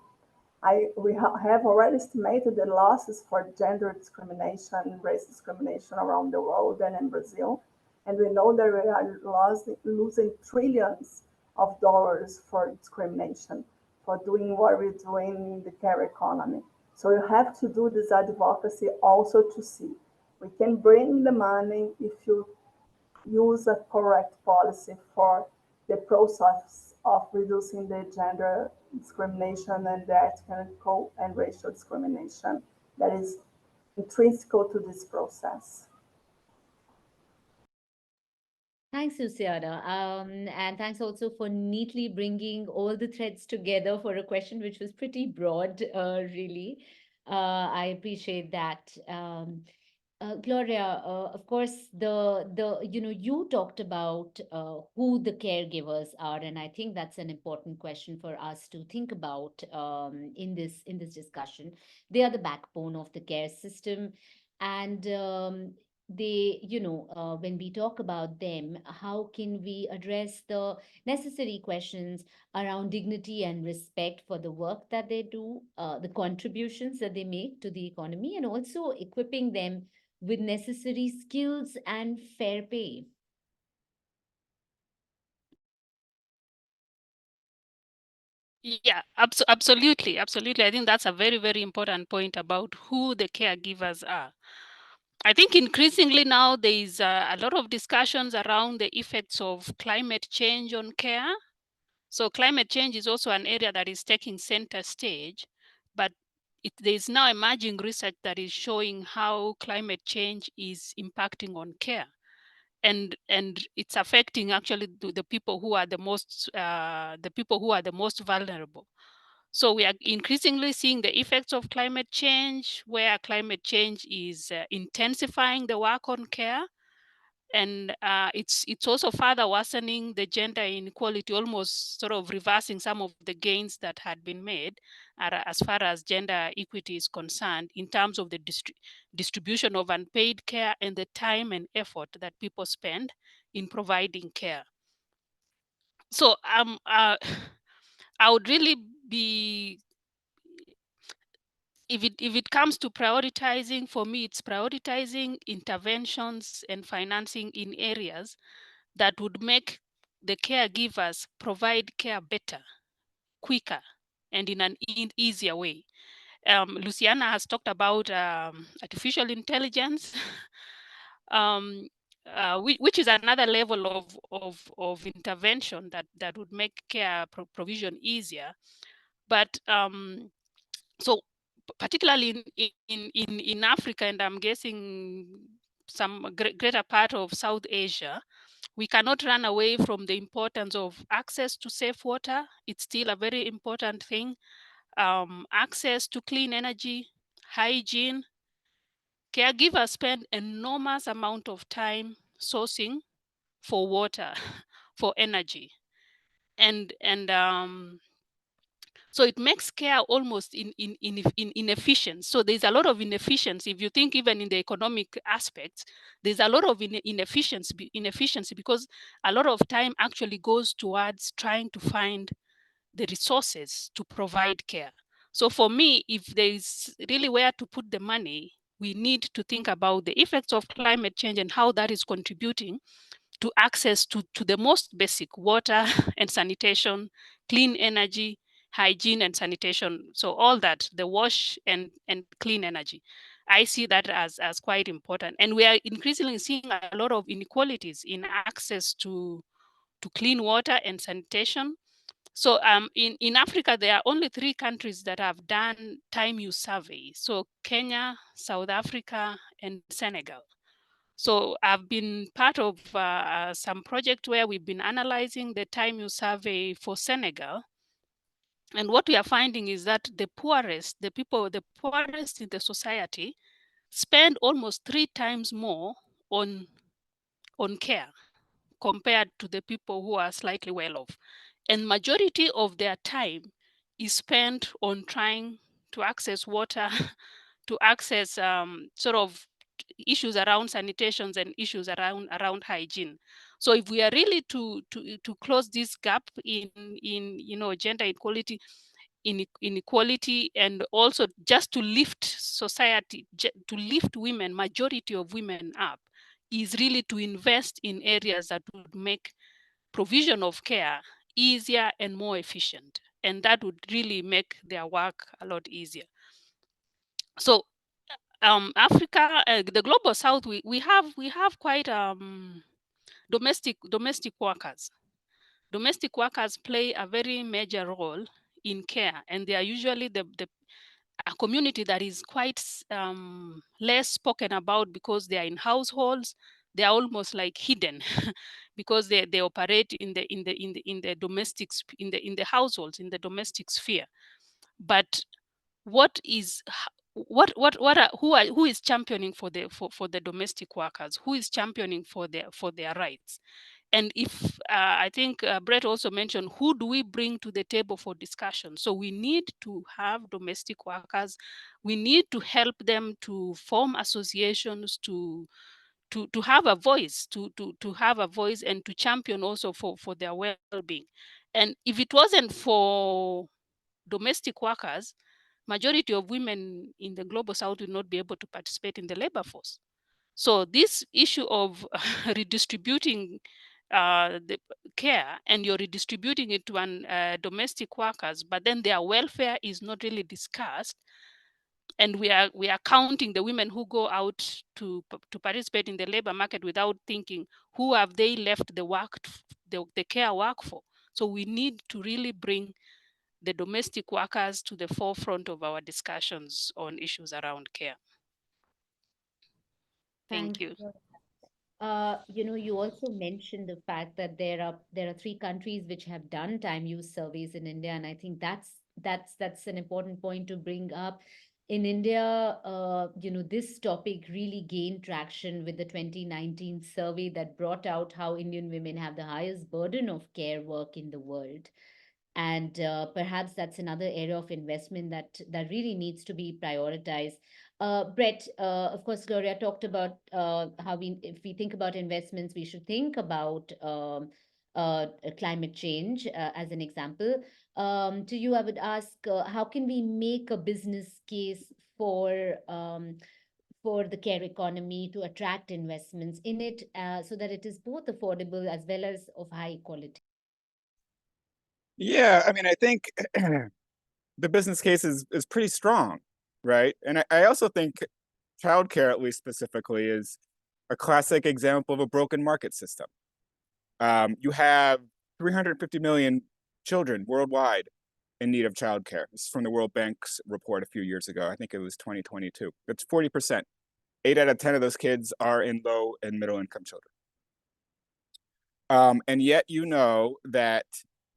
We have already estimated the losses for gender discrimination and race discrimination around the world and in Brazil. And we know that we are losing trillions of dollars for discrimination, for doing what we're doing in the care economy. So you have to do this advocacy also to see. We can bring the money if you use a correct policy for the process of reducing the gender discrimination and the ethnic and racial discrimination that is intrinsic to this process. Thanks, Luciana. And thanks also for neatly bringing all the threads together for a question which was pretty broad, really. I appreciate that. Gloria, of course, you talked about who the caregivers are, and I think that's an important question for us to think about in this discussion. They are the backbone of the care system, and when we talk about them, how can we address the necessary questions around dignity and respect for the work that they do, the contributions that they make to the economy, and also equipping them with necessary skills and fair pay? Yeah, absolutely. I think that's a very important point about who the caregivers are. I think increasingly now there is a lot of discussions around the effects of climate change on care. So climate change is also an area that is taking center stage, but there is now emerging research that is showing how climate change is impacting on care. And it's affecting actually the people who are the most vulnerable. So we are increasingly seeing the effects of climate change, where climate change is intensifying the work on care, and it's also further worsening the gender inequality, almost sort of reversing some of the gains that had been made as far as gender equity is concerned, in terms of the distribution of unpaid care and the time and effort that people spend in providing care. So I would really be, if it comes to prioritizing, for me, it's prioritizing interventions and financing in areas that would make the caregivers provide care better, quicker, and in an easier way. Luciana has talked about artificial intelligence, which is another level of intervention that would make care provision easier. But so particularly in Africa, and I'm guessing some greater part of South Asia, we cannot run away from the importance of access to safe water. It's still a very important thing. Access to clean energy, hygiene, caregivers spend enormous amount of time sourcing for water, for energy, and so it makes care almost inefficient. So there's a lot of inefficiency. If you think even in the economic aspects, there's a lot of inefficiency because a lot of time actually goes towards trying to find the resources to provide care. So for me, if there is really where to put the money, we need to think about the effects of climate change and how that is contributing to access to the most basic water and sanitation, clean energy, hygiene and sanitation. So all that, the wash and clean energy. I see that as quite important. And we are increasingly seeing a lot of inequalities in access to clean water and sanitation. So in Africa, there are only 3 countries that have done time use survey. So Kenya, South Africa, and Senegal. So I've been part of some project where we've been analyzing the time use survey for Senegal. And what we are finding is that the poorest in the society spend almost 3 times more on care compared to the people who are slightly well off. And majority of their time is spent on trying to access water, to access sort of issues around sanitations and issues around hygiene. So if we are really to close this gap in gender equality, inequality, and also just to lift society, to lift women, majority of women up, is really to invest in areas that would make provision of care easier and more efficient. And that would really make their work a lot easier. So Africa, the global south, we have quite domestic workers. Domestic workers play a very major role in care, and they are usually a community that is quite less spoken about because they are in households. They are almost like hidden because they operate in the domestic in the households, in the domestic sphere. But what is who is championing for the domestic workers? Who is championing for their rights? And if I think Brett also mentioned, who do we bring to the table for discussion? So we need to have domestic workers. We need to help them to form associations, to have a voice, to have a voice, and to champion also for their well-being. And if it wasn't for domestic workers, majority of women in the global south will not be able to participate in the labor force. So this issue of redistributing the care, and you're redistributing it to domestic workers, but then their welfare is not really discussed. And we are counting the women who go out to participate in the labor market without thinking, who have they left the care work for? So we need to really bring the domestic workers to the forefront of our discussions on issues around care. Thank you. You also mentioned the fact that there are 3 countries which have done time use surveys in India, and I think that's an important point to bring up. In India, this topic really gained traction with the 2019 survey that brought out how Indian women have the highest burden of care work in the world. And perhaps that's another area of investment that really needs to be prioritized. Brett, of course, Gloria talked about how if we think about investments, we should think about climate change as an example. To you, I would ask, how can we make a business case for the care economy to attract investments in it so that it is both affordable as well as of high quality? Yeah, I mean, I think the business case is pretty strong, right? And I also think childcare, at least specifically, is a classic example of a broken market system. You have 350 million children worldwide in need of childcare. This is from the World Bank's report a few years ago. I think it was 2022. That's 40%. 8 out of 10 of those kids are in low and middle income children. And yet, that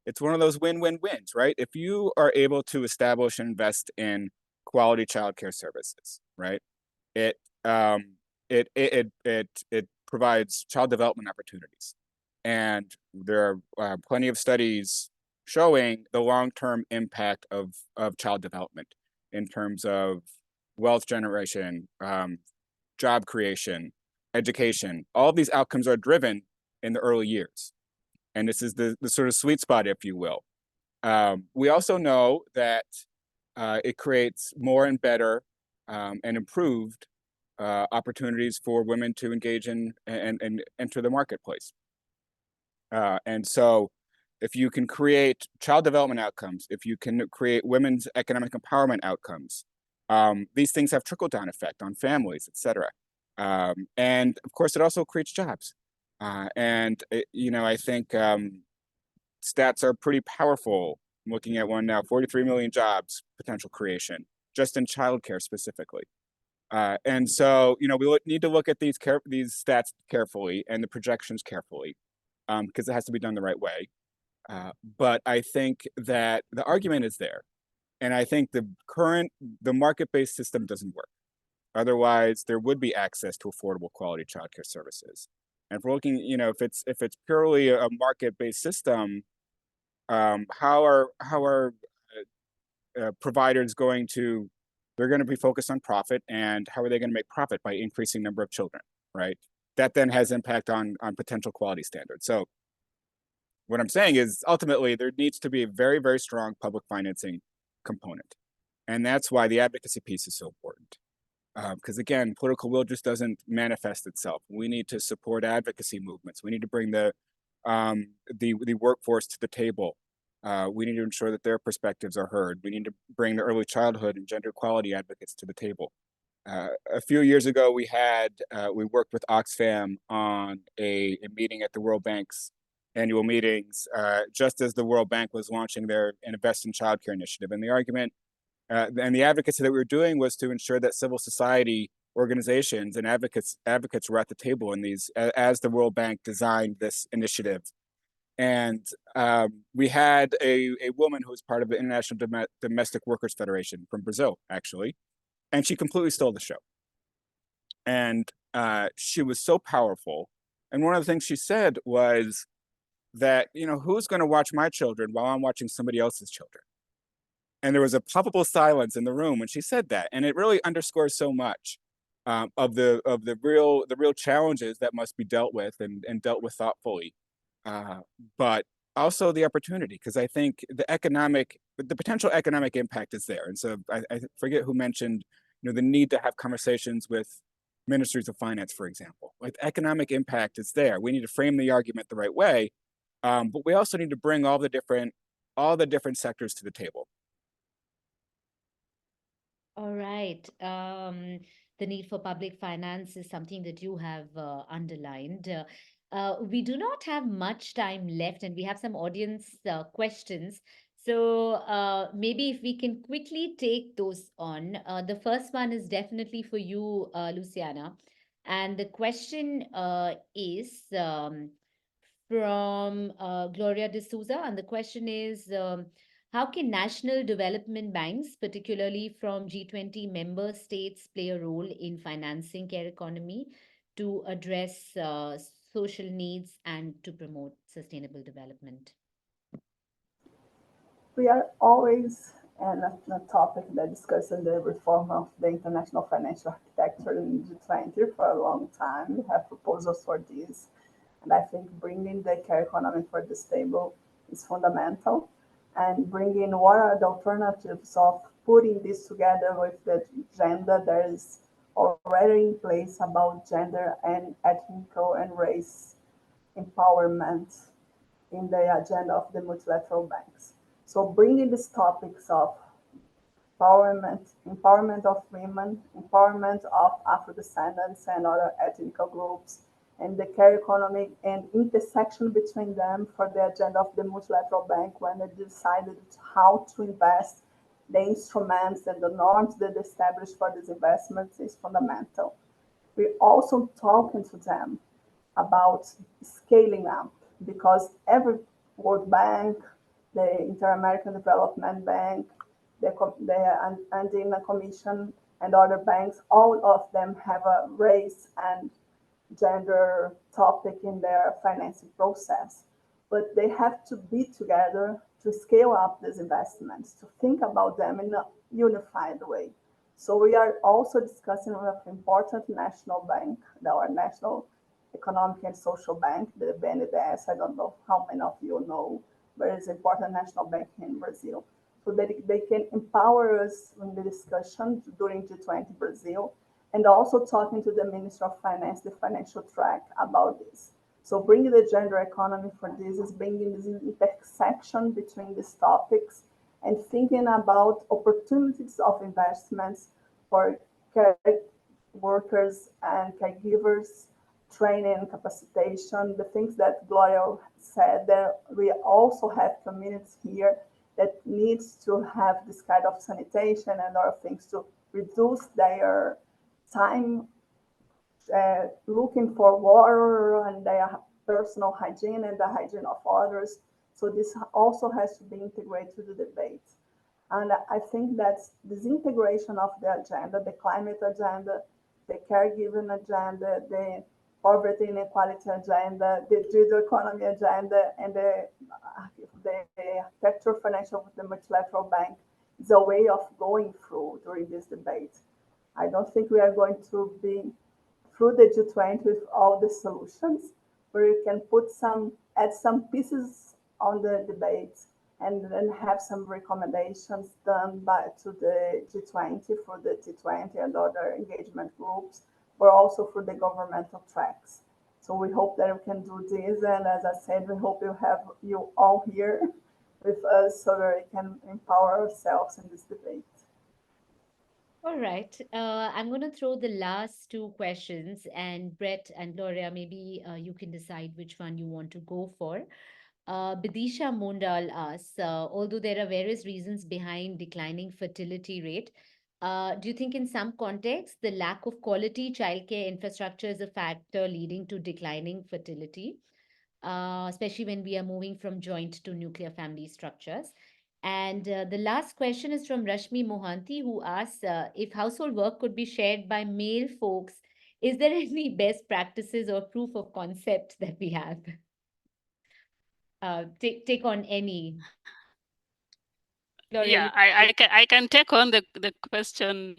it's one of those win-win-wins, right? If you are able to establish and invest in quality childcare services, right, it it provides child development opportunities. And there are plenty of studies showing the long-term impact of child development in terms of wealth generation, job creation, education. All of these outcomes are driven in the early years. And this is the sort of sweet spot, if you will. We also know that it creates more and better and improved opportunities for women to engage in and enter the marketplace. And so if you can create child development outcomes, if you can create women's economic empowerment outcomes, these things have trickle-down effect on families, et cetera. And of course, it also creates jobs. I think stats are pretty powerful. I'm looking at one now, 43 million jobs potential creation, just in childcare specifically. And so, we need to look at these stats carefully and the projections carefully, because it has to be done the right way. But I think that the argument is there. And I think the market-based system doesn't work. Otherwise, there would be access to affordable quality childcare services. And if we're looking, if it's purely a market-based system, how are providers going to? They're going to be focused on profit, and how are they going to make profit? By increasing number of children, right? That then has impact on potential quality standards. So what I'm saying is ultimately there needs to be a very, very strong public financing component. And that's why the advocacy piece is so important. Because again, political will just doesn't manifest itself. We need to support advocacy movements. We need to bring the workforce to the table. We need to ensure that their perspectives are heard. We need to bring the early childhood and gender equality advocates to the table. A few years ago, we worked with Oxfam on a meeting at the World Bank's annual meetings, just as the World Bank was launching their Invest in Childcare initiative. And the argument and the advocacy that we were doing was to ensure that civil society organizations and advocates were at the table in these as the World Bank designed this initiative. And we had a woman who was part of the International Domestic Workers Federation from Brazil, actually, and she completely stole the show. And she was so powerful. And one of the things she said was that, who's going to watch my children while I'm watching somebody else's children? And there was a palpable silence in the room when she said that, and it really underscores so much of the real challenges that must be dealt with and dealt with thoughtfully, but also the opportunity, because I think the potential economic impact is there. And so I forget who mentioned the need to have conversations with ministries of finance, for example. Like, economic impact is there. We need to frame the argument the right way, but we also need to bring all the different sectors to the table. All right. The need for public finance is something that you have underlined. We do not have much time left, and we have some audience questions. So maybe if we can quickly take those on. The first one is definitely for you, Luciana. And the question is from Gloria de Souza. And the question is, how can national development banks, particularly from G20 member states, play a role in financing care economy to address social needs and to promote sustainable development? We are always on a topic that discusses the reform of the international financial architecture in G20 for a long time. We have proposals for this. And I think bringing the care economy for this table is fundamental. And bringing what are the alternatives of putting this together with the agenda that is already in place about gender and ethnic and race empowerment in the agenda of the multilateral banks. So bringing these topics of empowerment of women, empowerment of Afro-descendants and other ethnic groups, and the care economy and intersection between them for the agenda of the multilateral bank when they decided how to invest, the instruments and the norms that they established for these investments is fundamental. We're also talking to them about scaling up, because every World Bank, the Inter-American Development Bank, the Andean Commission, and other banks, all of them have a race and gender topic in their financing process. But they have to be together to scale up these investments, to think about them in a unified way. So we are also discussing with an important national bank, our National Economic and Social Bank, the BNDES. I don't know how many of you know, but it's an important national bank in Brazil. So that they can empower us in the discussion during G20 Brazil, and also talking to the Minister of Finance, the financial track, about this. So bringing the gender economy for this is bringing this intersection between these topics and thinking about opportunities of investments for care workers and caregivers, training and capacitation, the things that Gloria said, that we also have communities here that needs to have this kind of sanitation and other things to reduce their time looking for water and their personal hygiene and the hygiene of others. So this also has to be integrated to the debate. And I think that this integration of the agenda, the climate agenda, the caregiving agenda, the poverty and inequality agenda, the digital economy agenda, and the architecture financial with the multilateral bank is a way of going through during this debate. I don't think we are going to be through the G20 with all the solutions, but we can add some pieces on the debate and then have some recommendations done to the G20 for the T20 and other engagement groups, but also for the governmental tracks. So we hope that we can do this, and as I said, we hope you have you all here with us so that we can empower ourselves in this debate. All right. I'm going to throw the last two questions, and Brett and Gloria, maybe you can decide which one you want to go for. Bidisha Mondal asks, although there are various reasons behind declining fertility rate, do you think in some contexts the lack of quality childcare infrastructure is a factor leading to declining fertility, especially when we are moving from joint to nuclear family structures? And the last question is from Rashmi Mohanty, who asks if household work could be shared by male folks. Is there any best practices or proof of concept that we have? Take on any. Gloria, Yeah, I can take on the question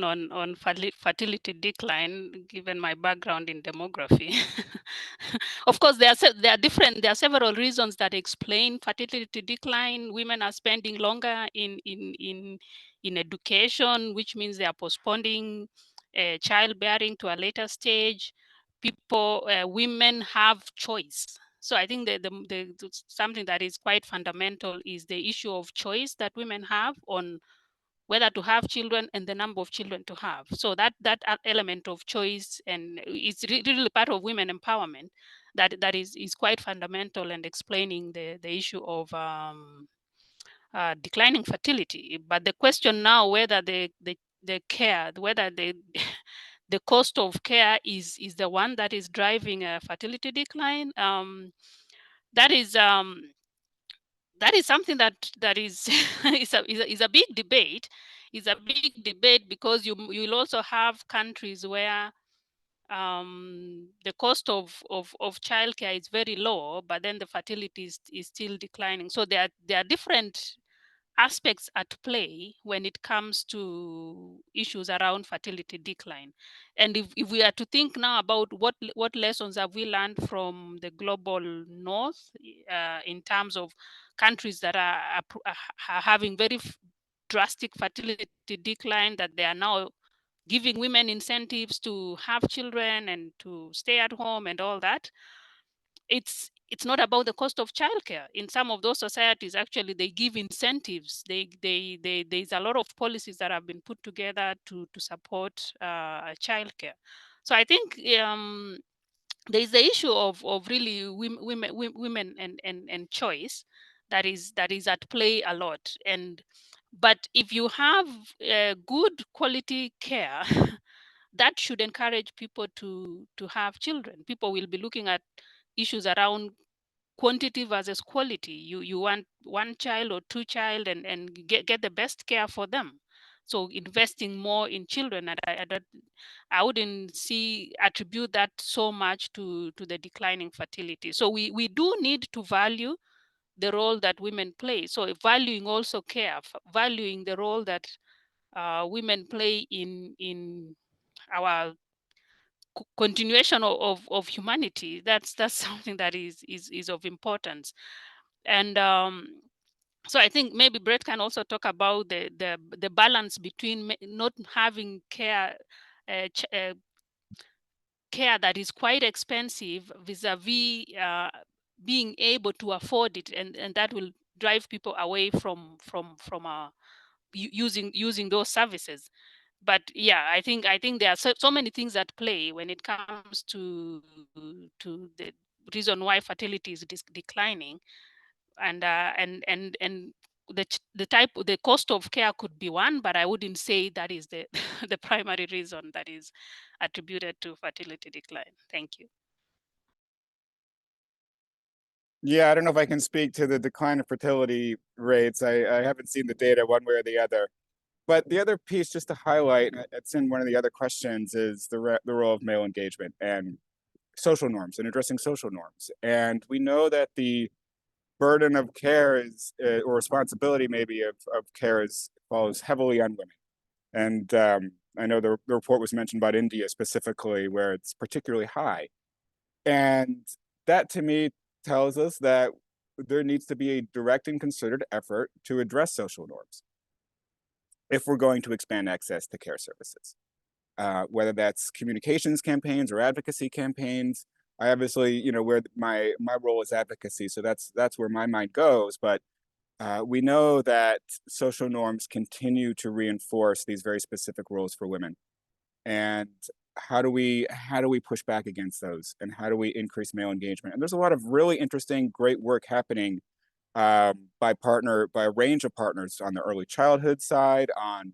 on fertility decline, given my background in demography. Of course, there are several reasons that explain fertility decline. Women are spending longer in education, which means they are postponing childbearing to a later stage. Women have choice. So I think something that is quite fundamental is the issue of choice that women have on whether to have children and the number of children to have. So that element of choice and is really part of women empowerment that is quite fundamental and explaining the issue of declining fertility. But the question now whether the care, whether the the cost of care is the one that is driving a fertility decline. That is something that is is a big debate. It's a big debate because you'll also have countries where the cost of childcare is very low, but then the fertility is still declining. So there are different aspects at play when it comes to issues around fertility decline. And if we are to think now about what lessons have we learned from the global north in terms of countries that are having very drastic fertility decline, that they are now giving women incentives to have children and to stay at home and all that. It's not about the cost of childcare. In some of those societies, actually, they give incentives. There's a lot of policies that have been put together to support childcare. So I think there is the issue of really women and choice that is at play a lot. But if you have good quality care, that should encourage people to have children. People will be looking at issues around quantity versus quality. You want one child or two child and get the best care for them. So investing more in children, and I wouldn't attribute that so much to the declining fertility. So we do need to value the role that women play. So valuing also care, valuing the role that women play in our continuation of humanity. That's something that is of importance. And so I think maybe Brett can also talk about the balance between not having care care that is quite expensive vis-a-vis being able to afford it, and that will drive people away from using those services. But yeah, I think there are so many things at play when it comes to the reason why fertility is declining, and the cost of care could be one, but I wouldn't say that is the the primary reason that is attributed to fertility decline. Thank you. Yeah, I don't know if I can speak to the decline of fertility rates. I haven't seen the data one way or the other. But the other piece, just to highlight, and it's in one of the other questions, is the role of male engagement and social norms and addressing social norms. And we know that the burden of care is, or responsibility maybe of care falls heavily on women. And I know the report was mentioned about India specifically, where it's particularly high. And that to me tells us that there needs to be a direct and concerted effort to address social norms if we're going to expand access to care services. Whether that's communications campaigns or advocacy campaigns. I obviously, where my role is advocacy, so that's where my mind goes. But we know that social norms continue to reinforce these very specific roles for women. And how do we push back against those? And how do we increase male engagement? And there's a lot of really interesting, great work happening by a range of partners on the early childhood side, on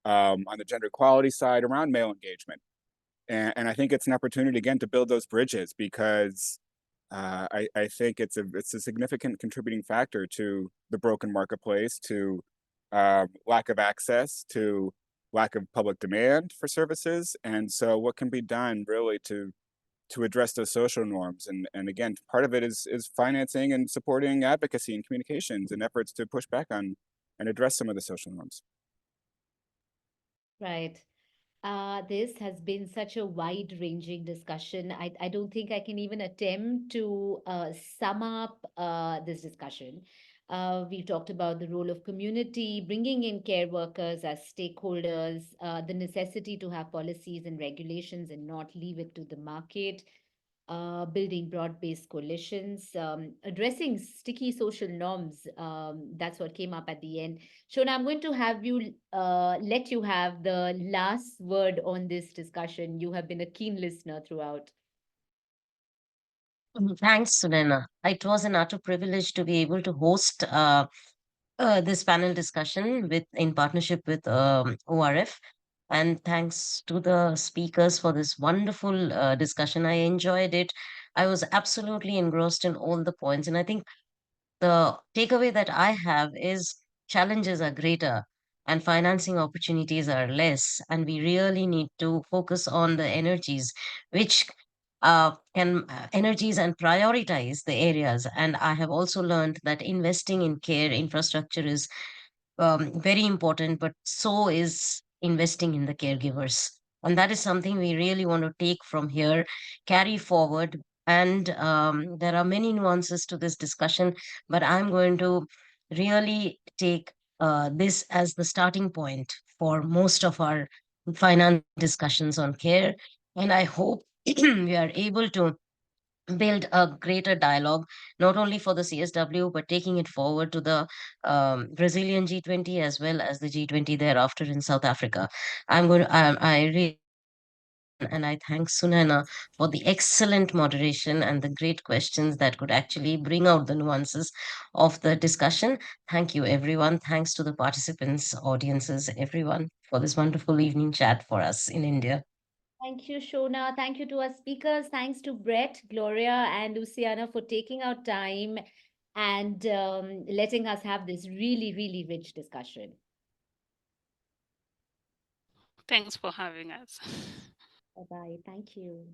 the gender equality side, around male engagement. And I think it's an opportunity again to build those bridges, because I think it's a significant contributing factor to the broken marketplace, to lack of access, to lack of public demand for services. And so what can be done really to address those social norms? And again, part of it is financing and supporting advocacy and communications and efforts to push back on and address some of the social norms. Right. This has been such a wide-ranging discussion. I don't think I can even attempt to sum up this discussion. We've talked about the role of community, bringing in care workers as stakeholders, the necessity to have policies and regulations and not leave it to the market, building broad-based coalitions, addressing sticky social norms. That's what came up at the end. Shona, I'm going to have you let you have the last word on this discussion. You have been a keen listener throughout. Thanks, Sunena. It was an utter privilege to be able to host this panel discussion in partnership with ORF. And thanks to the speakers for this wonderful discussion. I enjoyed it. I was absolutely engrossed in all the points. And I think the takeaway that I have is challenges are greater and financing opportunities are less. And we really need to focus on the energies which can energies and prioritize the areas. And I have also learned that investing in care infrastructure is very important, but so is investing in the caregivers. And that is something we really want to take from here, carry forward. And there are many nuances to this discussion, but I'm going to really take this as the starting point for most of our finance discussions on care. And I hope we are able to build a greater dialogue, not only for the CSW, but taking it forward to the Brazilian G20 as well as the G20 thereafter in South Africa. I really, and I thank Sunana for the excellent moderation and the great questions that could actually bring out the nuances of the discussion. Thank you, everyone. Thanks to the participants, audiences, everyone, for this wonderful evening chat for us in India. Thank you, Shona. Thank you to our speakers. Thanks to Brett, Gloria, and Luciana for taking out time and letting us have this really, really rich discussion. Thanks for having us. Bye-bye. Thank you.